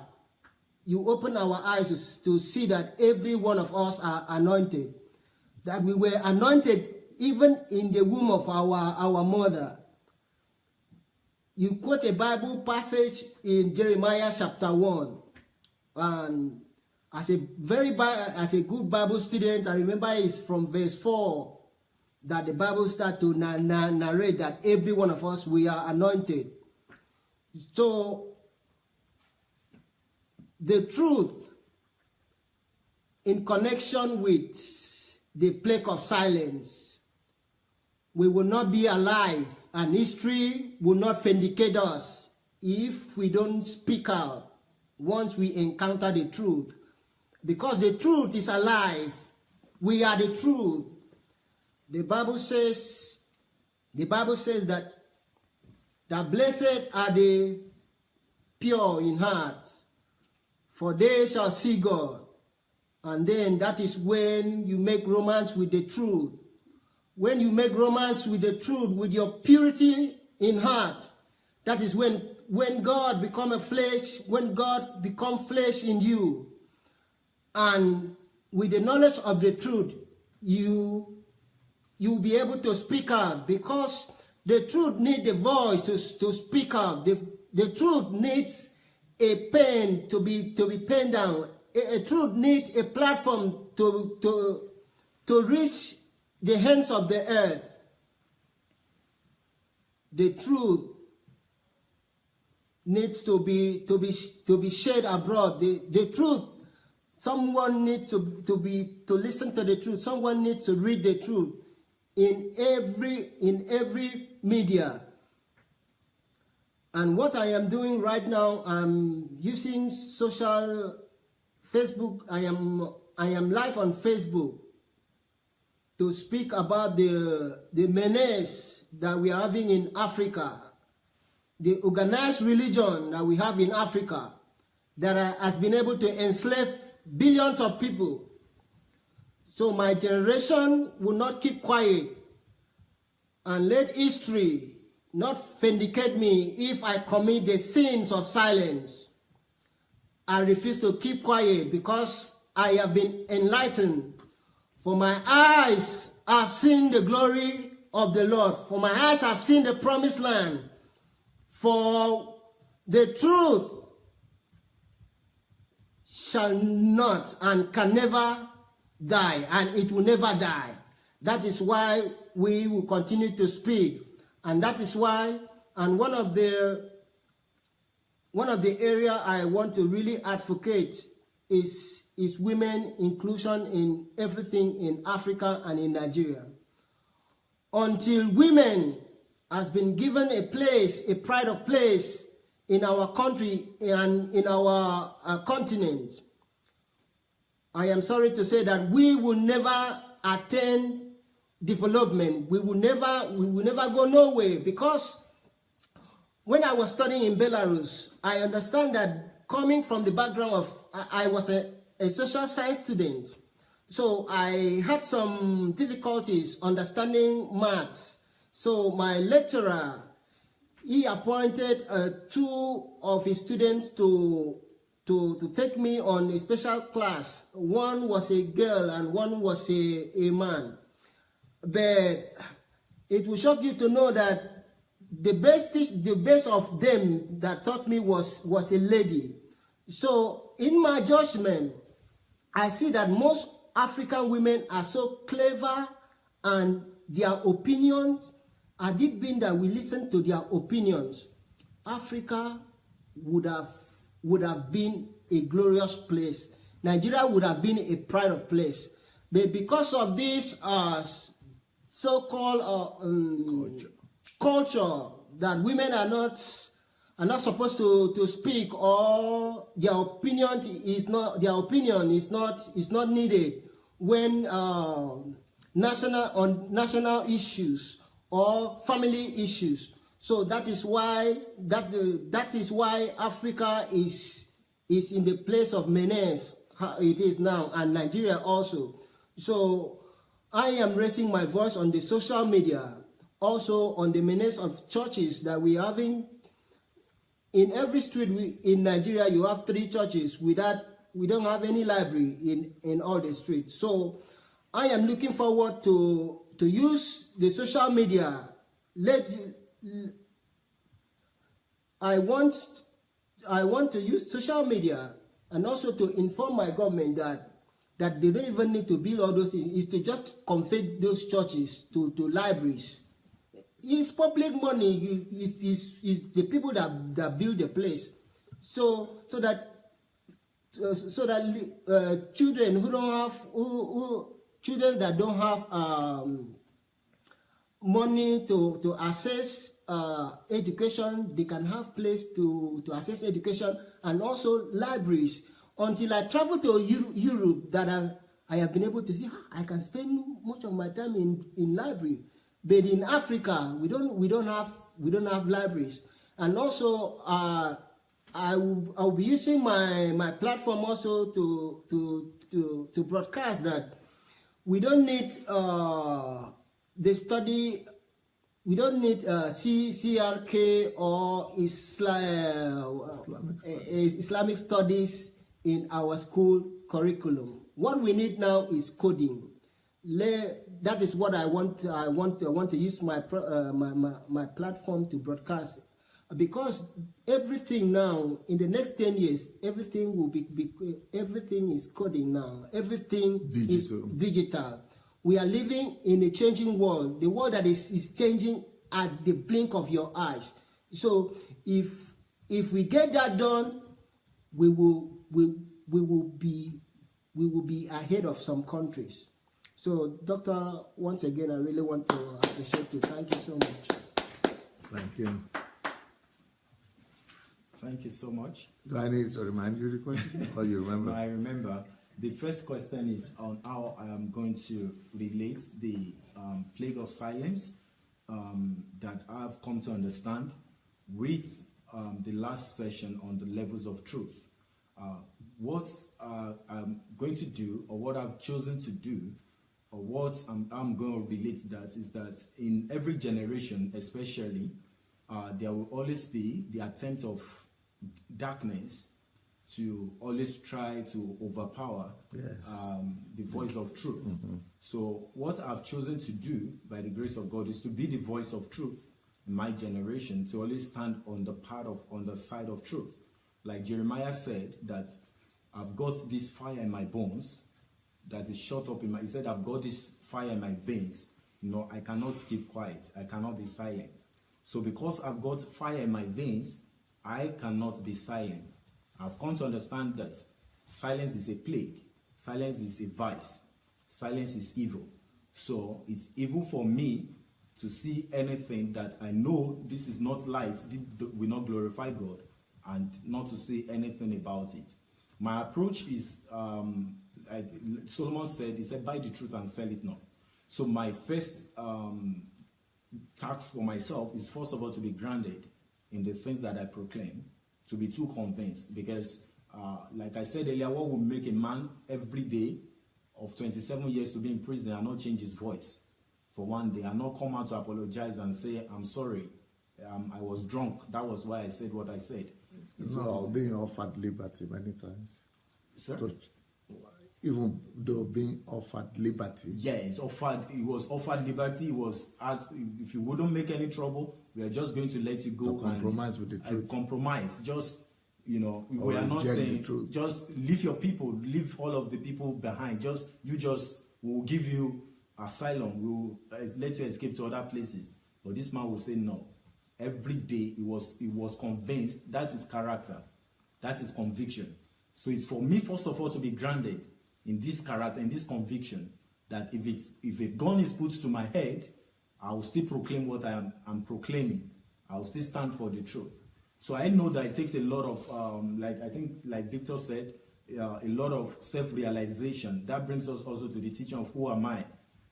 You open our eyes to see that every one of us are anointed, that we were anointed even in the womb of our mother. You quote a Bible passage in Jeremiah chapter 1, and as a good Bible student, I remember it's from verse 4 that the Bible starts to narrate that every one of us, we are anointed. So the truth in connection with the plague of silence, we will not be alive, and history will not vindicate us if we don't speak out once we encounter the truth. Because the truth is alive. We are the truth. The Bible says that blessed are the pure in heart, for they shall see God. And then that is when you make romance with the truth. When you make romance with the truth, with your purity in heart, that is when God become a flesh, when God become flesh in you. And with the knowledge of the truth, you'll be able to speak out, because the truth needs the voice to speak out. The truth needs a pen to be penned down. A truth needs a platform to reach the hands of the earth. The truth needs to be shared abroad. The truth. Someone needs to listen to the truth. Someone needs to read the truth in every media. And what I am doing right now, I'm using social Facebook. I am live on Facebook to speak about the menace that we are having in Africa, the organized religion that we have in Africa that has been able to enslave billions of people. So my generation will not keep quiet and let history not vindicate me if I commit the sins of silence. I refuse to keep quiet, because I have been enlightened. For my eyes have seen the glory of the Lord. For my eyes have seen the promised land. For the truth shall not and can never die, and it will never die. That is why we will continue to speak, and that is why, and one of the area I want to really advocate is women inclusion in everything in Africa and in Nigeria. Until women has been given a place, a pride of place in our country and in our continent, I am sorry to say that we will never attain development. We will never go nowhere, because when I was studying in Belarus, I understand that coming from the background of, I was a social science student, so I had some difficulties understanding maths. So my lecturer, he appointed 2 of his students to take me on a special class. One was a girl and one was a man. But it will shock you to know that the best of them that taught me was a lady. So in my judgment, I see that most African women are so clever, and their opinions, had it been that we listened to their opinions, Africa would have been a glorious place. Nigeria would have been a pride of place. But because of this so-called culture that women are not supposed to speak, or their opinion is not needed when national issues or family issues. So that is why Africa is in the place of menace it is now, and Nigeria also. So I am raising my voice on the social media, also on the menace of churches that we are having. In every street in Nigeria, you have 3 churches. We don't have any library in all the streets. So I am looking forward to use the social media. I want to use social media and also to inform my government that they don't even need to build all those things. Is to just convert those churches to libraries. It's public money. Is the people that build the place, so that children who don't have children that don't have money to access education, they can have place to access education, and also libraries. Until I travel to Europe, that I have been able to see I can spend much of my time in library. But in Africa, we don't have libraries. And also I'll be using my platform also to broadcast that we don't need the study. We don't need CRK or Islamic studies in our school curriculum. What we need now is coding. That is what I want to use my platform to broadcast, because everything now in the next 10 years, everything will everything is coding now. Everything is digital. We are living in a changing world. The world that is changing at the blink of your eyes. So if we get that done, we will be ahead of some countries. So, Doctor, once again, I really want to appreciate you. Thank you so much. Thank you. Thank you so much. Do I need to remind you the question, or you remember? No, I remember. The first question is on how I am going to relate the plague of silence that I've come to understand with the last session on the levels of truth. What I'm going to do, or what I've chosen to do, or what I'm going to relate to that, is that in every generation, especially, there will always be the attempt of darkness to always try to overpower the voice of truth. Mm-hmm. So what I've chosen to do, by the grace of God, is to be the voice of truth in my generation, to always stand on the side of truth. Like Jeremiah said, that I've got this fire in my bones that is shut up in my, he said, I've got this fire in my veins. I cannot keep quiet. I cannot be silent. So because I've got fire in my veins, I cannot be silent. I've come to understand that silence is a plague. Silence is a vice. Silence is evil. So it's evil for me to see anything that I know this is not light, will not glorify God, and not to say anything about it. My approach is, like Solomon said, he said, buy the truth and sell it not. So my first task for myself is, first of all, to be grounded in the things that I proclaim, to be too convinced, because like I said earlier, what will make a man every day of 27 years to be in prison and not change his voice for one day, and not come out to apologize and say, I'm sorry, I was drunk, that was why I said what I said. No, being offered liberty many times. Sir? Even though being offered liberty. Yeah, it was offered liberty. It was asked, if you wouldn't make any trouble, we are just going to let you go. To compromise with the truth. Compromise. Just, we Or are not reject saying, the truth. just leave your people, leave all of the people behind. We'll give you asylum. We'll let you escape to other places. But this man will say no. Every day he was convinced. That is character. That is conviction. So it's for me, first of all, to be grounded in this character, in this conviction, that if a gun is put to my head, I will still proclaim what I'm proclaiming. I will still stand for the truth. So I know that it takes a lot of, like Victor said, a lot of self-realization. That brings us also to the teaching of who am I?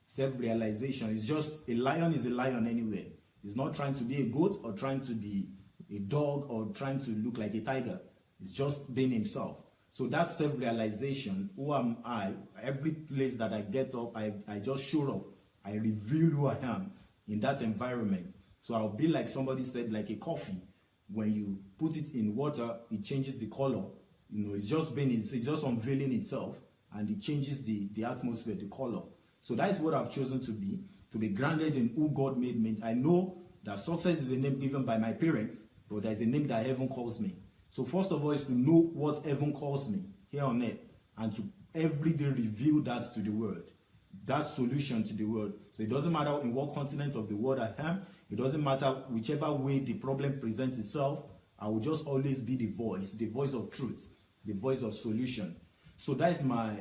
Self-realization. It's just, a lion is a lion anyway. He's not trying to be a goat or trying to be a dog or trying to look like a tiger. It's just being himself. So that self-realization, who am I? Every place that I get up, I just show up. I reveal who I am in that environment. So I'll be like somebody said, like a coffee. When you put it in water, it changes the color. It's just unveiling itself, and it changes the atmosphere, the color. So that is what I've chosen to be grounded in who God made me. I know that success is a name given by my parents, but there's a name that heaven calls me. So first of all is to know what heaven calls me here on earth, and to every day reveal that to the world, that solution to the world. So it doesn't matter in what continent of the world I am, it doesn't matter whichever way the problem presents itself, I will just always be the voice of truth, the voice of solution. So that is my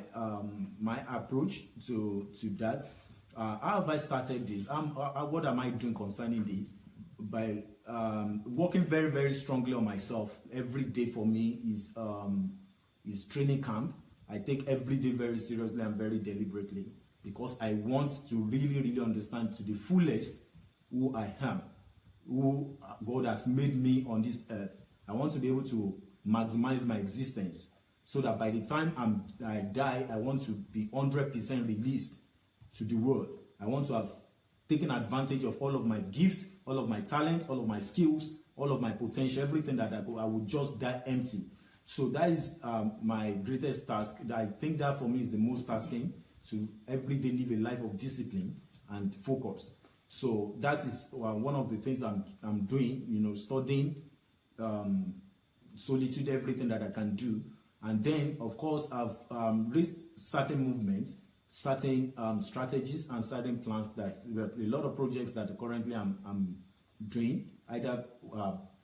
my approach to that. How have I started this? What am I doing concerning this? By working very, very strongly on myself. Every day for me is training camp. I take every day very seriously and very deliberately, because I want to really, really understand to the fullest who I am, who God has made me on this earth. I want to be able to maximize my existence, so that by the time I die, I want to be 100% released to the world. I want to have taken advantage of all of my gifts, all of my talents, all of my skills, all of my potential, everything that I would just die empty. So that is my greatest task. I think that for me is the most tasking, to every day live a life of discipline and focus. So that is one of the things I'm doing, studying, solitude, everything that I can do. And then, of course, I've raised certain movements, certain strategies, and certain plans that a lot of projects that currently I'm doing, either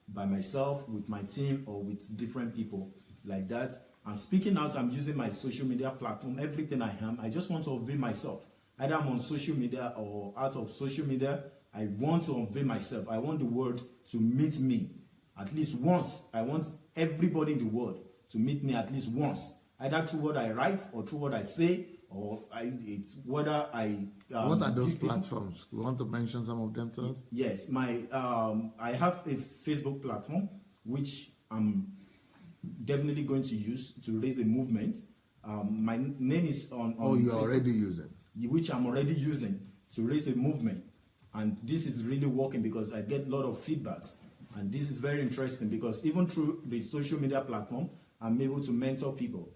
by myself, with my team, or with different people like that. And speaking out, I'm using my social media platform, everything I am. I just want to unveil myself. Either I'm on social media or out of social media, I want to unveil myself. I want the world to meet me at least once. I want everybody in the world to meet me at least once, either through what I write or through what I say, or it's whether I... what are those platforms? You want to mention some of them to us? Yes, I have a Facebook platform, which I'm definitely going to use to raise a movement. My name is on you're Facebook, already using? Which I'm already using to raise a movement. And this is really working, because I get a lot of feedbacks. And this is very interesting, because even through the social media platform, I'm able to mentor people.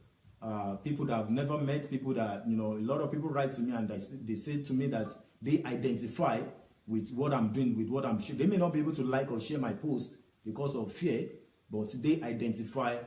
People that I've never met, people that, a lot of people write to me and they say to me that they identify with what I'm doing, with what I'm sharing. They may not be able to like or share my post because of fear, but they identify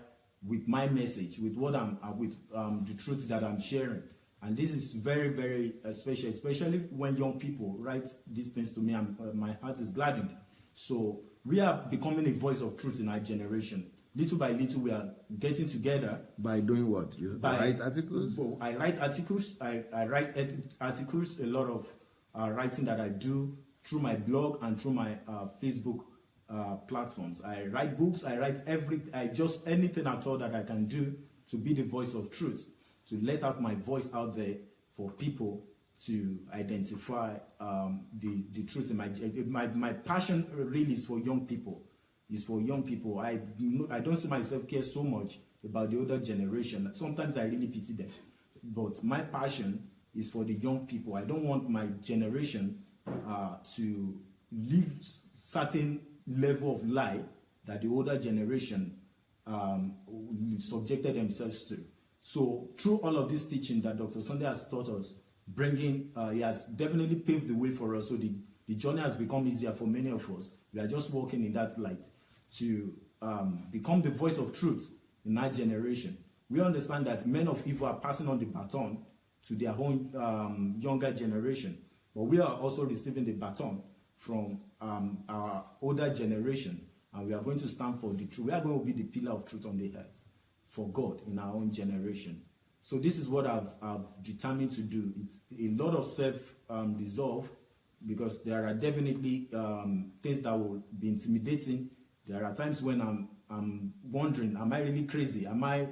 with my message, with what I'm with the truth that I'm sharing. And this is very, very special, especially when young people write these things to me, and my heart is gladdened. So we are becoming a voice of truth in our generation. Little by little, we are getting together. By doing what? You write articles? I write articles. I write articles, a lot of writing that I do through my blog and through my Facebook platforms. I write books. I write just anything at all that I can do to be the voice of truth, to let out my voice out there for people to identify the truth. My passion really is for young people. Is for young people. I don't see myself care so much about the older generation. Sometimes I really pity them. But my passion is for the young people. I don't want my generation to live certain level of life that the older generation subjected themselves to. So through all of this teaching that Dr. Sunday has taught us, he has definitely paved the way for us. So the journey has become easier for many of us. We are just walking in that light to become the voice of truth in our generation. We understand that men of evil are passing on the baton to their own younger generation, but we are also receiving the baton from our older generation, and we are going to stand for the truth. We are going to be the pillar of truth on the earth for God in our own generation. So this is what I've determined to do. It's a lot of self-resolve, because there are definitely things that will be intimidating. There are times when I'm wondering, am I really crazy? I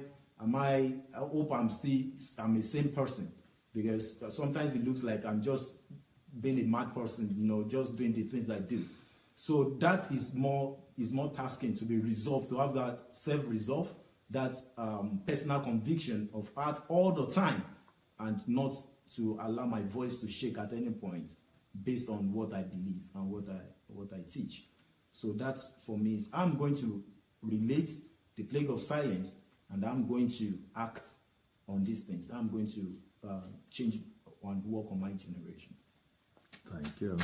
hope I'm a sane person, because sometimes it looks like I'm just being a mad person, just doing the things I do. So that is more tasking, to be resolved, to have that self-resolve, that personal conviction of heart all the time, and not to allow my voice to shake at any point based on what I believe and what I teach. So that for me is, I'm going to relate the plague of silence, and I'm going to act on these things. I'm going to change and work on my generation. Thank you.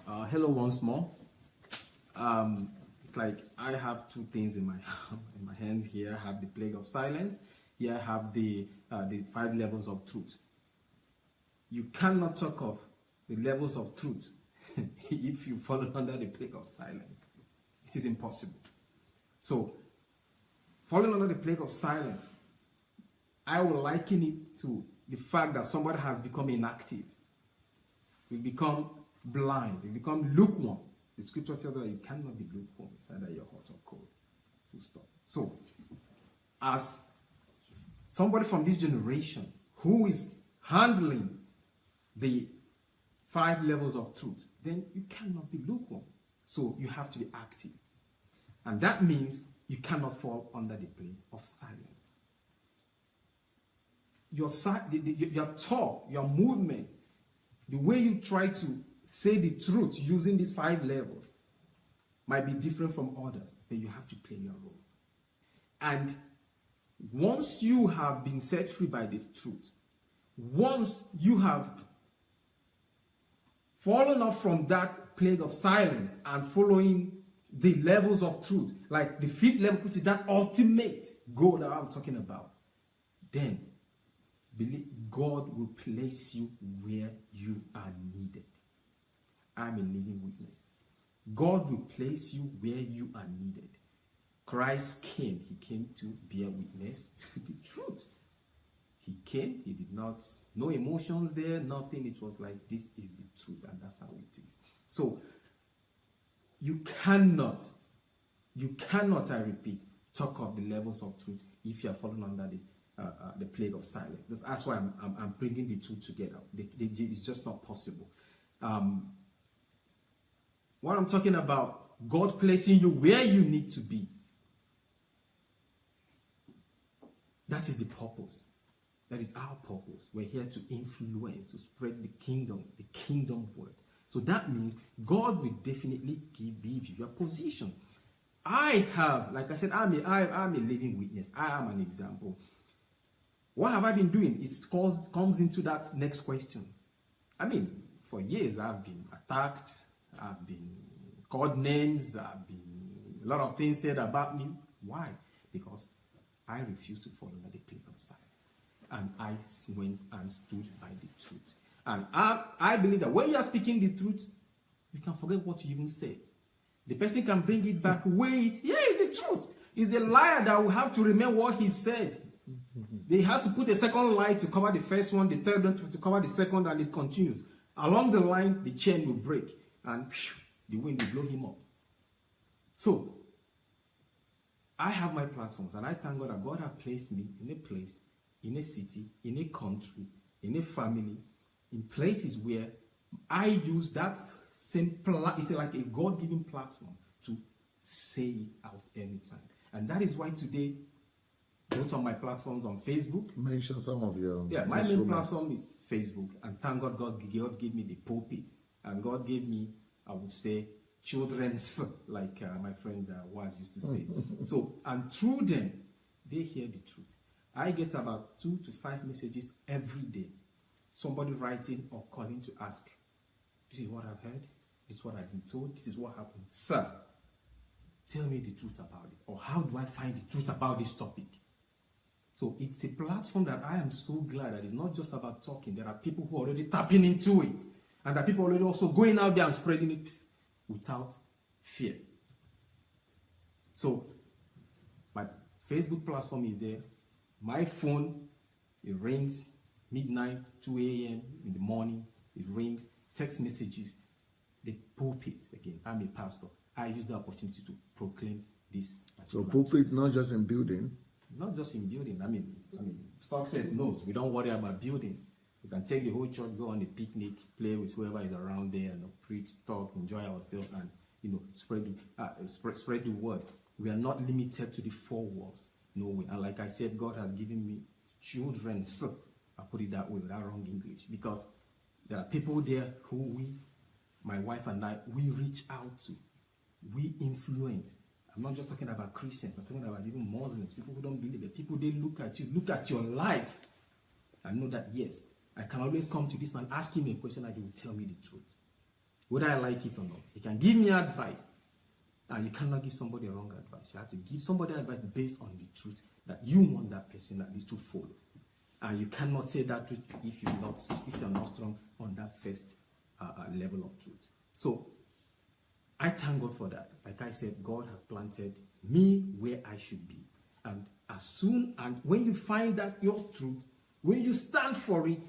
Hello once more. It's like I have two things in my hands here. I have the plague of silence. Here I have the 5 levels of truth. You cannot talk of the levels of truth if you fall under the plague of silence. It is impossible. So, falling under the plague of silence, I will liken it to the fact that somebody has become inactive. We become blind. We become lukewarm. The scripture tells us that you cannot be lukewarm. It's either you're hot or cold. Full stop. So, as somebody from this generation who is handling the 5 levels of truth, then you cannot be lukewarm. So you have to be active. And that means you cannot fall under the plague of silence. Your talk, your movement, the way you try to say the truth using these 5 levels might be different from others, but you have to play your role. And once you have been set free by the truth, once you have fallen off from that plague of silence and following the levels of truth, like the 5th level, which is that ultimate goal that I'm talking about, then believe God will place you where you are needed. I'm a living witness. God will place you where you are needed. Christ came. He came to bear witness to the truth. He came. He did not, no emotions there, nothing. It was like, this is the truth, and that's how it is. So, you cannot, I repeat, talk of the levels of truth if you are falling under the plague of silence. That's why I'm bringing the two together. It's just not possible. What I'm talking about, God placing you where you need to be. That is the purpose. That is our purpose. We're here to influence, to spread the kingdom words. So that means God will definitely give you your position. I have, like I said, I'm a living witness. I am an example. What have I been doing? It comes into that next question. I mean, for years I've been attacked, I've been called names, I've been A lot of things said about me. Why? Because I refused to follow the plea of silence. And I went and stood by the truth. And I believe that when you are speaking the truth, you can forget what you even said. The person can bring it back, weigh it. Yeah, it's the truth. It's the liar that will have to remember what he said. They have to put a second lie to cover the first one, the third one to cover the second, and it continues. Along the line, the chain will break, and the wind will blow him up. So, I have my platforms, and I thank God that God has placed me in a place, in a city, in a country, in a family, in places where I use that same it's like a God-given platform to say it out anytime. And that is why today, both on my platforms on Facebook. Mention some of your my main platform is Facebook. And thank God, God gave me the pulpit. And God gave me, I would say, children's, like my friend Waz used to say. So, and through them, they hear the truth. I get about 2 to 5 messages every day. Somebody writing or calling to ask, this is what I've heard, this is what I've been told, this is what happened. Sir, tell me the truth about it. Or how do I find the truth about this topic? So it's a platform that I am so glad that it's not just about talking. There are people who are already tapping into it. And there are people already also going out there and spreading it without fear. So my Facebook platform is there. My phone, it rings midnight, 2 a.m. in the morning. It rings, text messages. The pulpit, again, I'm a pastor. I use the opportunity to proclaim this. So pulpit, not just in building. Not just in building. I mean, success knows we don't worry about building. We can take the whole church, go on a picnic, play with whoever is around there, and preach, talk, enjoy ourselves, and spread the word. We are not limited to the 4 walls. No way. And like I said, God has given me children. I put it that way without wrong English, because there are people there who my wife and I, we reach out to, we influence. I'm not just talking about Christians. I'm talking about even Muslims, people who don't believe it. People, they look at you, look at your life, and know that, yes, I can always come to this man, ask him a question, and he will tell me the truth. Whether I like it or not. He can give me advice. And you cannot give somebody a wrong advice. You have to give somebody advice based on the truth that you want that person at least to follow. And you cannot say that truth if you're not strong on that first level of truth. So, I thank God for that. Like I said, God has planted me where I should be. And when you find that your truth, when you stand for it,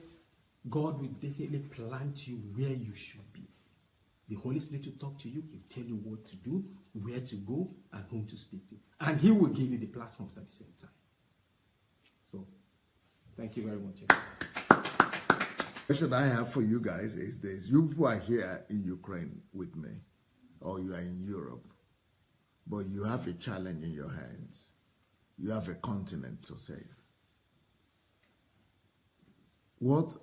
God will definitely plant you where you should be. The Holy Spirit will talk to you. He'll tell you what to do, where to go, and whom to speak to. And He will give you the platforms at the same time. So, thank you very much. The question I have for you guys is this. You people are here in Ukraine with me, or you are in Europe, but you have a challenge in your hands. You have a continent to save. What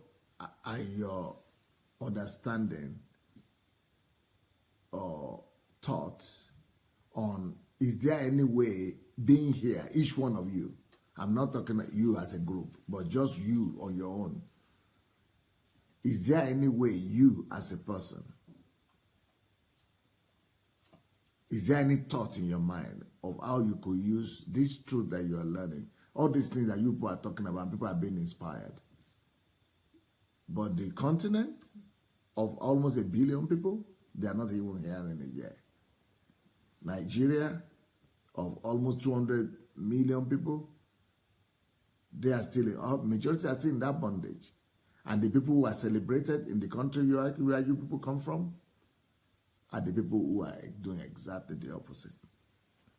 are your understanding or thoughts on, is there any way being here, each one of you, I'm not talking about you as a group, but just you on your own, is there any way you as a person, is there any thought in your mind of how you could use this truth that you are learning, all these things that you people are talking about, people are being inspired, but the continent of almost 1 billion people, they are not even hearing it yet. Nigeria, of almost 200 million people, they are still, majority are still in that bondage. And the people who are celebrated in the country where you people come from are the people who are doing exactly the opposite.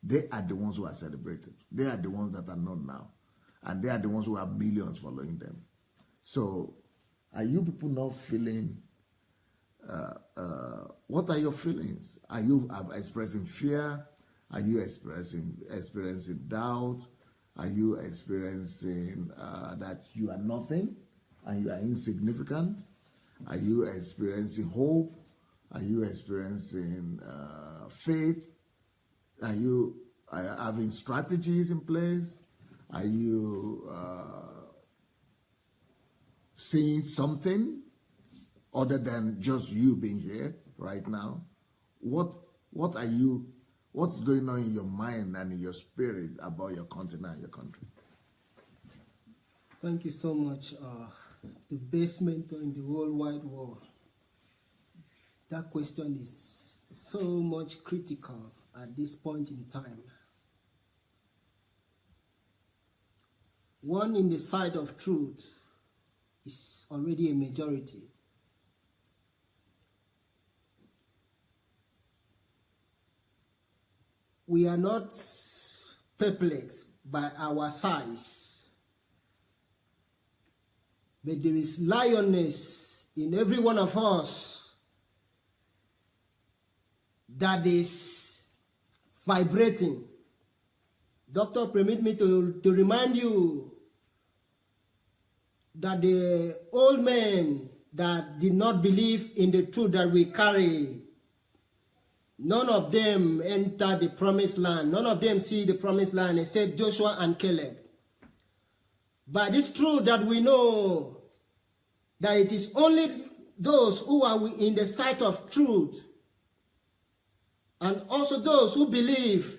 They are the ones who are celebrated. They are the ones that are known now. And they are the ones who have millions following them. So, are you people not feeling, what are your feelings? Are you expressing fear? Are you experiencing doubt? Are you experiencing that you are nothing and you are insignificant? Are you experiencing hope? Are you experiencing faith? Are you having strategies in place? Are you seeing something other than just you being here right now? What are you What's going on in your mind and in your spirit about your continent and your country? Thank you so much. The best mentor in the whole wide world. That question is so much critical at this point in time. One in the side of truth is already a majority. We are not perplexed by our size, but there is lioness in every one of us that is vibrating. Doctor, permit me to remind you that the old men that did not believe in the truth that we carry, none of them enter the promised land. None of them see the promised land except Joshua and Caleb. But it's true that we know that it is only those who are in the sight of truth, and also those who believe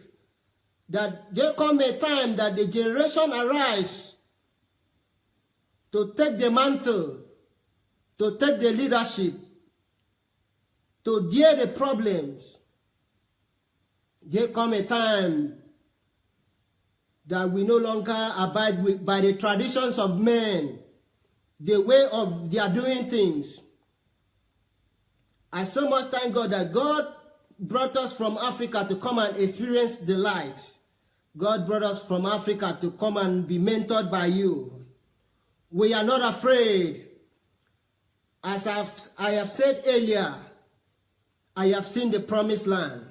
that there come a time that the generation arise to take the mantle, to take the leadership, to deal the problems. There come a time that we no longer abide by the traditions of men, the way of their doing things. I so much thank God that God brought us from Africa to come and experience the light. God brought us from Africa to come and be mentored by you. We are not afraid. As I have said earlier, I have seen the promised land.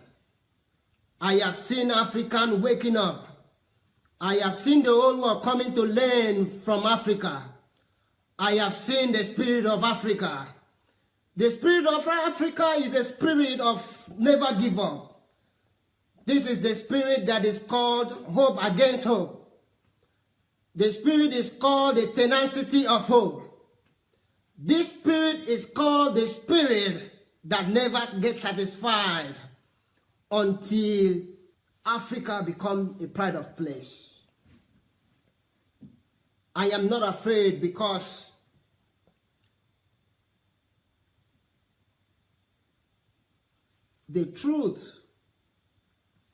I have seen African waking up. I have seen the whole world coming to learn from Africa. I have seen the spirit of Africa. The spirit of Africa is the spirit of never give up. This is the spirit that is called hope against hope. The spirit is called the tenacity of hope. This spirit is called the spirit that never gets satisfied until Africa becomes a pride of place. I am not afraid because the truth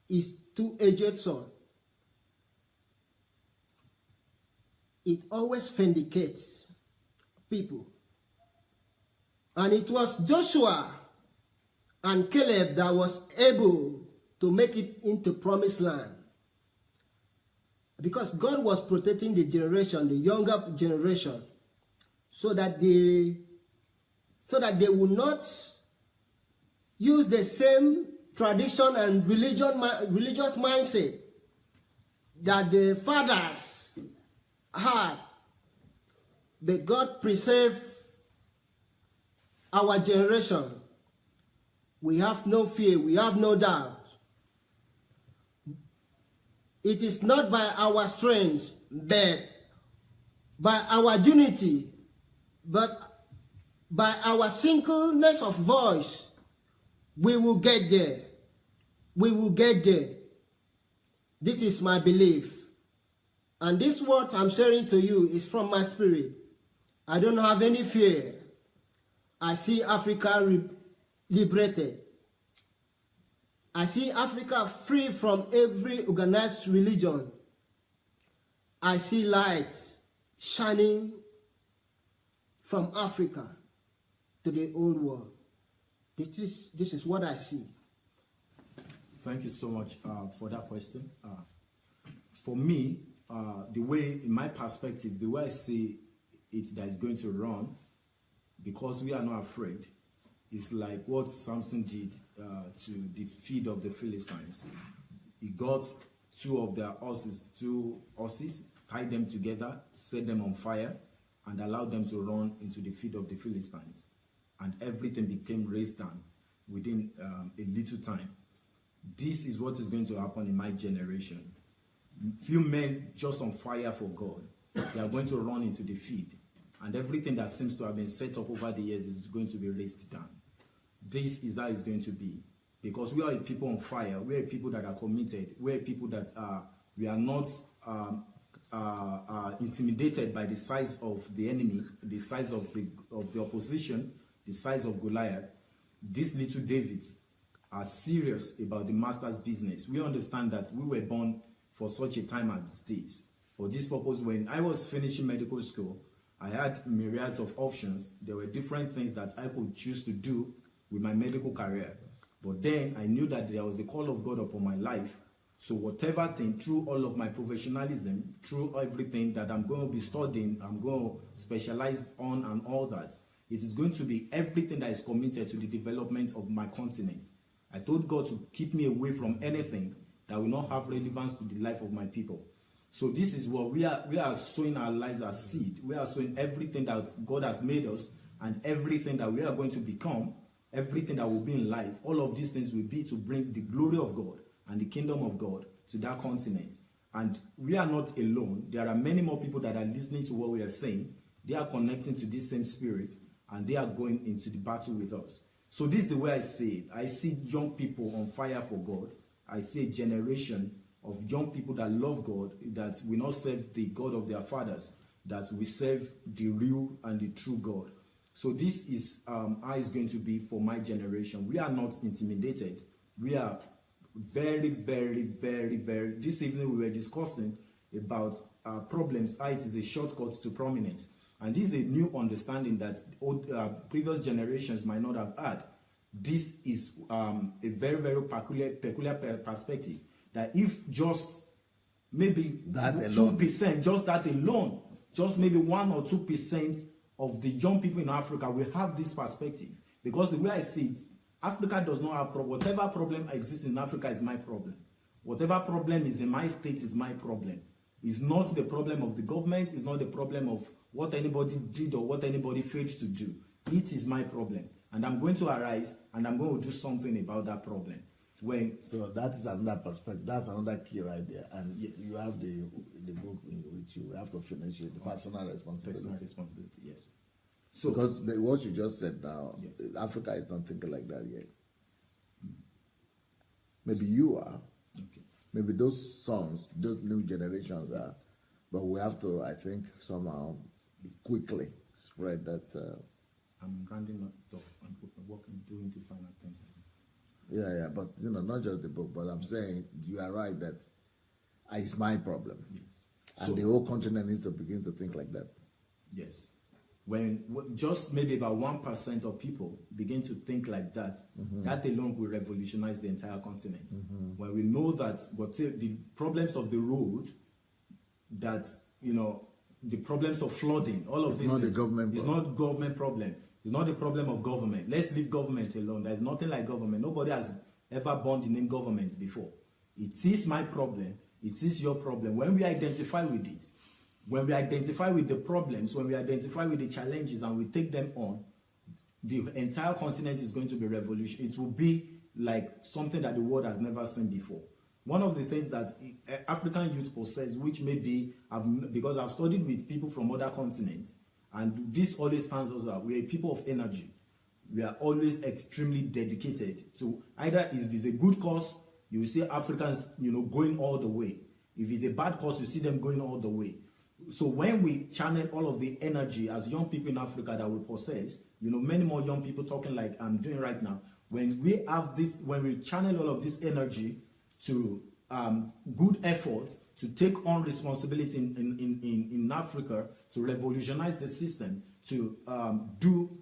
is two-edged sword. It always vindicates people. And it was Joshua and Caleb that was able to make it into promised land. Because God was protecting the generation, the younger generation, so that they would not use the same tradition and religious mindset that the fathers had. But God preserved our generation. We have no fear, we have no doubt. It is not by our strength, but by our unity, but by our singleness of voice, we will get there. We will get there. This is my belief. And this word I'm sharing to you is from my spirit. I don't have any fear. I see Africa liberated. I see Africa free from every organized religion. I see lights shining from Africa to the old world. This is what I see. Thank you so much for that question. For me, the way, in my perspective, the way I see it that is going to run, because we are not afraid, is like what Samson did to the feed of the Philistines. He got two horses, tied them together, set them on fire, and allowed them to run into the feed of the Philistines. And everything became raised down within a little time. This is what is going to happen in my generation. Few men just on fire for God, they are going to run into the feed. And everything that seems to have been set up over the years is going to be raised down. This is how it's going to be. because we are a people on fire. We are a people that are committed. We are people that we are not intimidated by the size of the enemy, the size of the opposition, the size of Goliath. These little Davids are serious about the master's business. We understand that we were born for such a time as this. For this purpose, when I was finishing medical school, I had myriads of options. There were different things that I could choose to do with my medical career. But then I knew that there was a call of God upon my life. So whatever thing, through all of my professionalism, through everything that I'm going to be studying, I'm going to specialize on and all that, it is going to be everything that is committed to the development of my continent. I told God to keep me away from anything that will not have relevance to the life of my people. So this is what we are sowing our lives as seed. We are sowing everything that God has made us and everything that we are going to become, everything that will be in life. All of these things will be to bring the glory of God and the kingdom of God to that continent. And we are not alone. There are many more people that are listening to what we are saying. They are connecting to this same spirit and they are going into the battle with us. So this is the way I see it. I see young people on fire for God. I see a generation of young people that love God, that will not serve the God of their fathers, that we serve the real and the true God. So this is how it's going to be for my generation. We are not intimidated. We are very, very, very, very. This evening we were discussing about problems. It is a shortcut to prominence. And this is a new understanding that previous generations might not have had. This is a very, very peculiar perspective. That if just maybe that 2%, just that alone, just maybe 1 or 2% of the young people in Africa will have this perspective. Because the way I see it, Africa does not have problem. Whatever problem exists in Africa is my problem. Whatever problem is in my state is my problem. It's not the problem of the government. It's not the problem of what anybody did or what anybody failed to do. It is my problem. And I'm going to arise and I'm going to do something about that problem. So that is another perspective. That's another key right there. And yes, you have the book in which you have to finish it, the personal responsibility. Personal responsibility, yes. So because what you just said now, yes, Africa is not thinking like that yet. Maybe you are. Okay. Maybe those sons, those new generations are. But we have to, I think, somehow quickly spread that. I'm rounding up and working, doing the final things. Yeah, but not just the book, but I'm saying you are right that it's my problem. Yes. And So, the whole continent needs to begin to think like that. Yes. When just maybe about 1% of people begin to think like that, that alone will revolutionize the entire continent. When we know that the problems of the road, that, the problems of flooding, all of It's these not things, the government it's problem. not government problem. It's not the problem of government. Let's leave government alone. There's nothing like government. Nobody has ever borne the name government before. It is my problem. It is your problem. When we identify with it, when we identify with the problems, when we identify with the challenges and we take them on, the entire continent is going to be revolution. It will be like something that the world has never seen before. One of the things that African youth possess, which maybe because I've studied with people from other continents, and this always stands us out. We are people of energy. We are always extremely dedicated to either if it's a good cause, you will see Africans, going all the way. If it's a bad cause, you see them going all the way. So when we channel all of the energy as young people in Africa that we possess, many more young people talking like I'm doing right now. When we have this, when we channel all of this energy to good efforts to take on responsibility in Africa, to revolutionize the system, to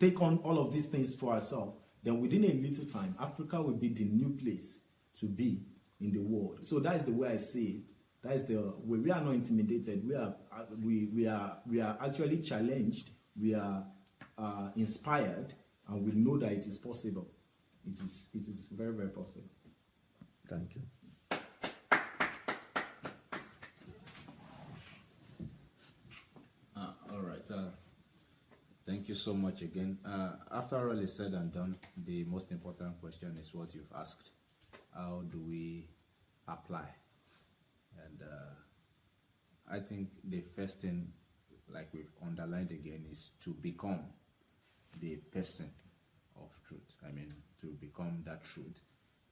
take on all of these things for ourselves, then within a little time, Africa will be the new place to be in the world. So that is the way I see it. That is the way. We are not intimidated. We are actually challenged. We are inspired, and we know that it is possible. It is very, very possible. Thank you. All right. Thank you so much again. After all is said and done, the most important question is what you've asked. How do we apply? And I think the first thing, like we've underlined again, is to become the person of truth. I mean, to become that truth.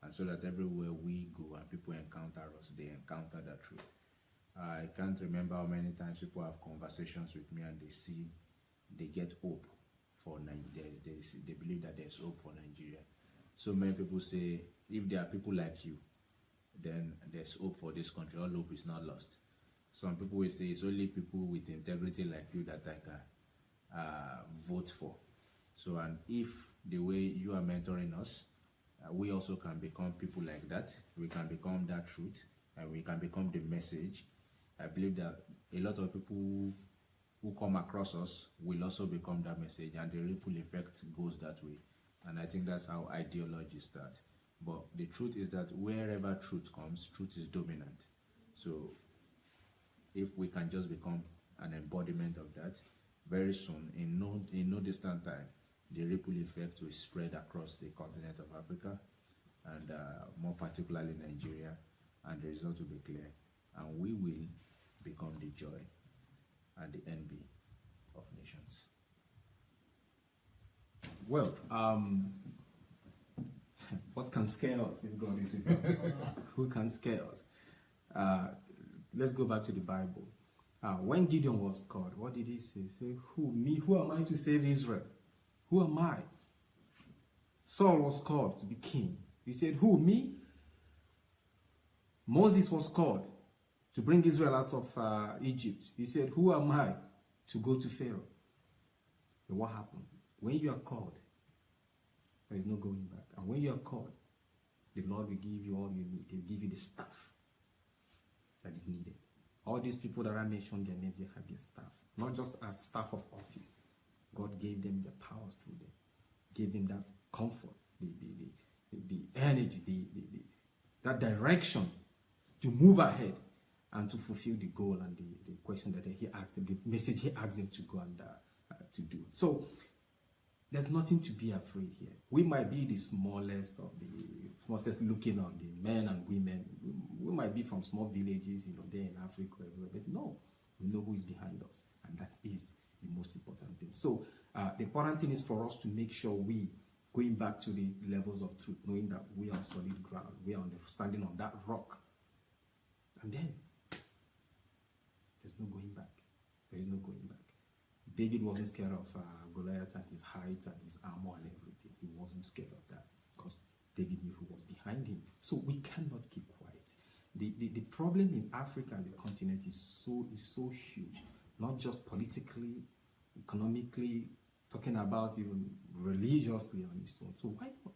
and so that everywhere we go and people encounter us, they encounter the truth. I can't remember how many times people have conversations with me and they get hope for Nigeria. They believe that there's hope for Nigeria. So many people say, if there are people like you, then there's hope for this country. All hope is not lost. Some people will say it's only people with integrity like you that I can vote for. So, and if the way you are mentoring us, we also can become people like that. We can become that truth, and we can become the message. I believe that a lot of people who come across us will also become that message, and the ripple effect goes that way. And I think that's how ideology starts. But the truth is that wherever truth comes, truth is dominant. So if we can just become an embodiment of that, very soon, in no distant time, the ripple effect will spread across the continent of Africa, and more particularly Nigeria, and the result will be clear. And we will become the joy and the envy of nations. Well, what can scare us if God is with us? Who can scare us? Let's go back to the Bible. When Gideon was called, what did he say? He said, who, me? Who am I to save Israel? Who am I? Saul was called to be king. He said, who, me? Moses was called to bring Israel out of Egypt. He said, who am I to go to Pharaoh? But what happened? When you are called, there is no going back. And when you are called, the Lord will give you all you need. He will give you the staff that is needed. All these people that I mentioned their names, they have their staff. Not just as staff of office. God gave them the powers through them. Gave them that comfort, the energy, that direction to move ahead and to fulfill the goal and the question that he asked them, the message he asked them to go and to do. So there's nothing to be afraid here. We might be the smallest looking on the men and women. We might be from small villages, there in Africa, everywhere, but no, we know who is behind us, and that is the most important thing. So the important thing is for us to make sure we going back to the levels of truth, knowing that we are on solid ground, we are standing on that rock, and then there's no going back. There is no going back. David wasn't scared of Goliath and his height and his armor and everything. He wasn't scared of that because David knew who was behind him. So we cannot keep quiet. The problem in Africa and the continent is so huge, not just politically, economically, talking about even religiously and so on. So why not?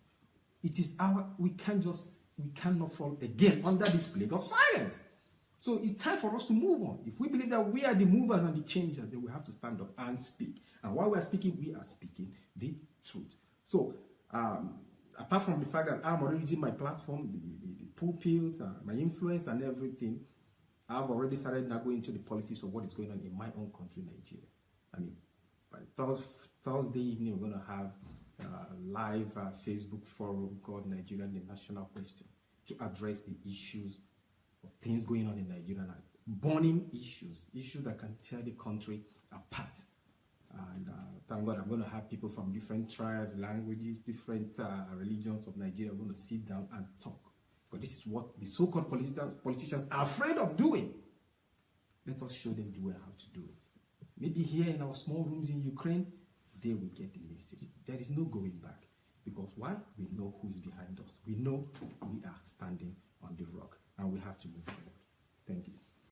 It is we cannot fall again under this plague of silence. So it's time for us to move on. If we believe that we are the movers and the changers, then we have to stand up and speak. And while we are speaking, we are speaking the truth. So apart from the fact that I'm already using my platform, the pulpit, my influence and everything, I've already started now going into the politics of what is going on in my own country, Nigeria. I mean, by Thursday evening, we're going to have a live Facebook forum called Nigeria and the National Question to address the issues of things going on in Nigeria now. Burning issues that can tear the country apart. And thank God I'm going to have people from different tribes, languages, different religions of Nigeria. We're going to sit down and talk. But this is what the so-called politicians are afraid of doing. Let us show them the way how to do it. Maybe here in our small rooms in Ukraine, they will get the message. There is no going back. Because why? We know who is behind us. We know we are standing on the rock. And we have to move forward. Thank you.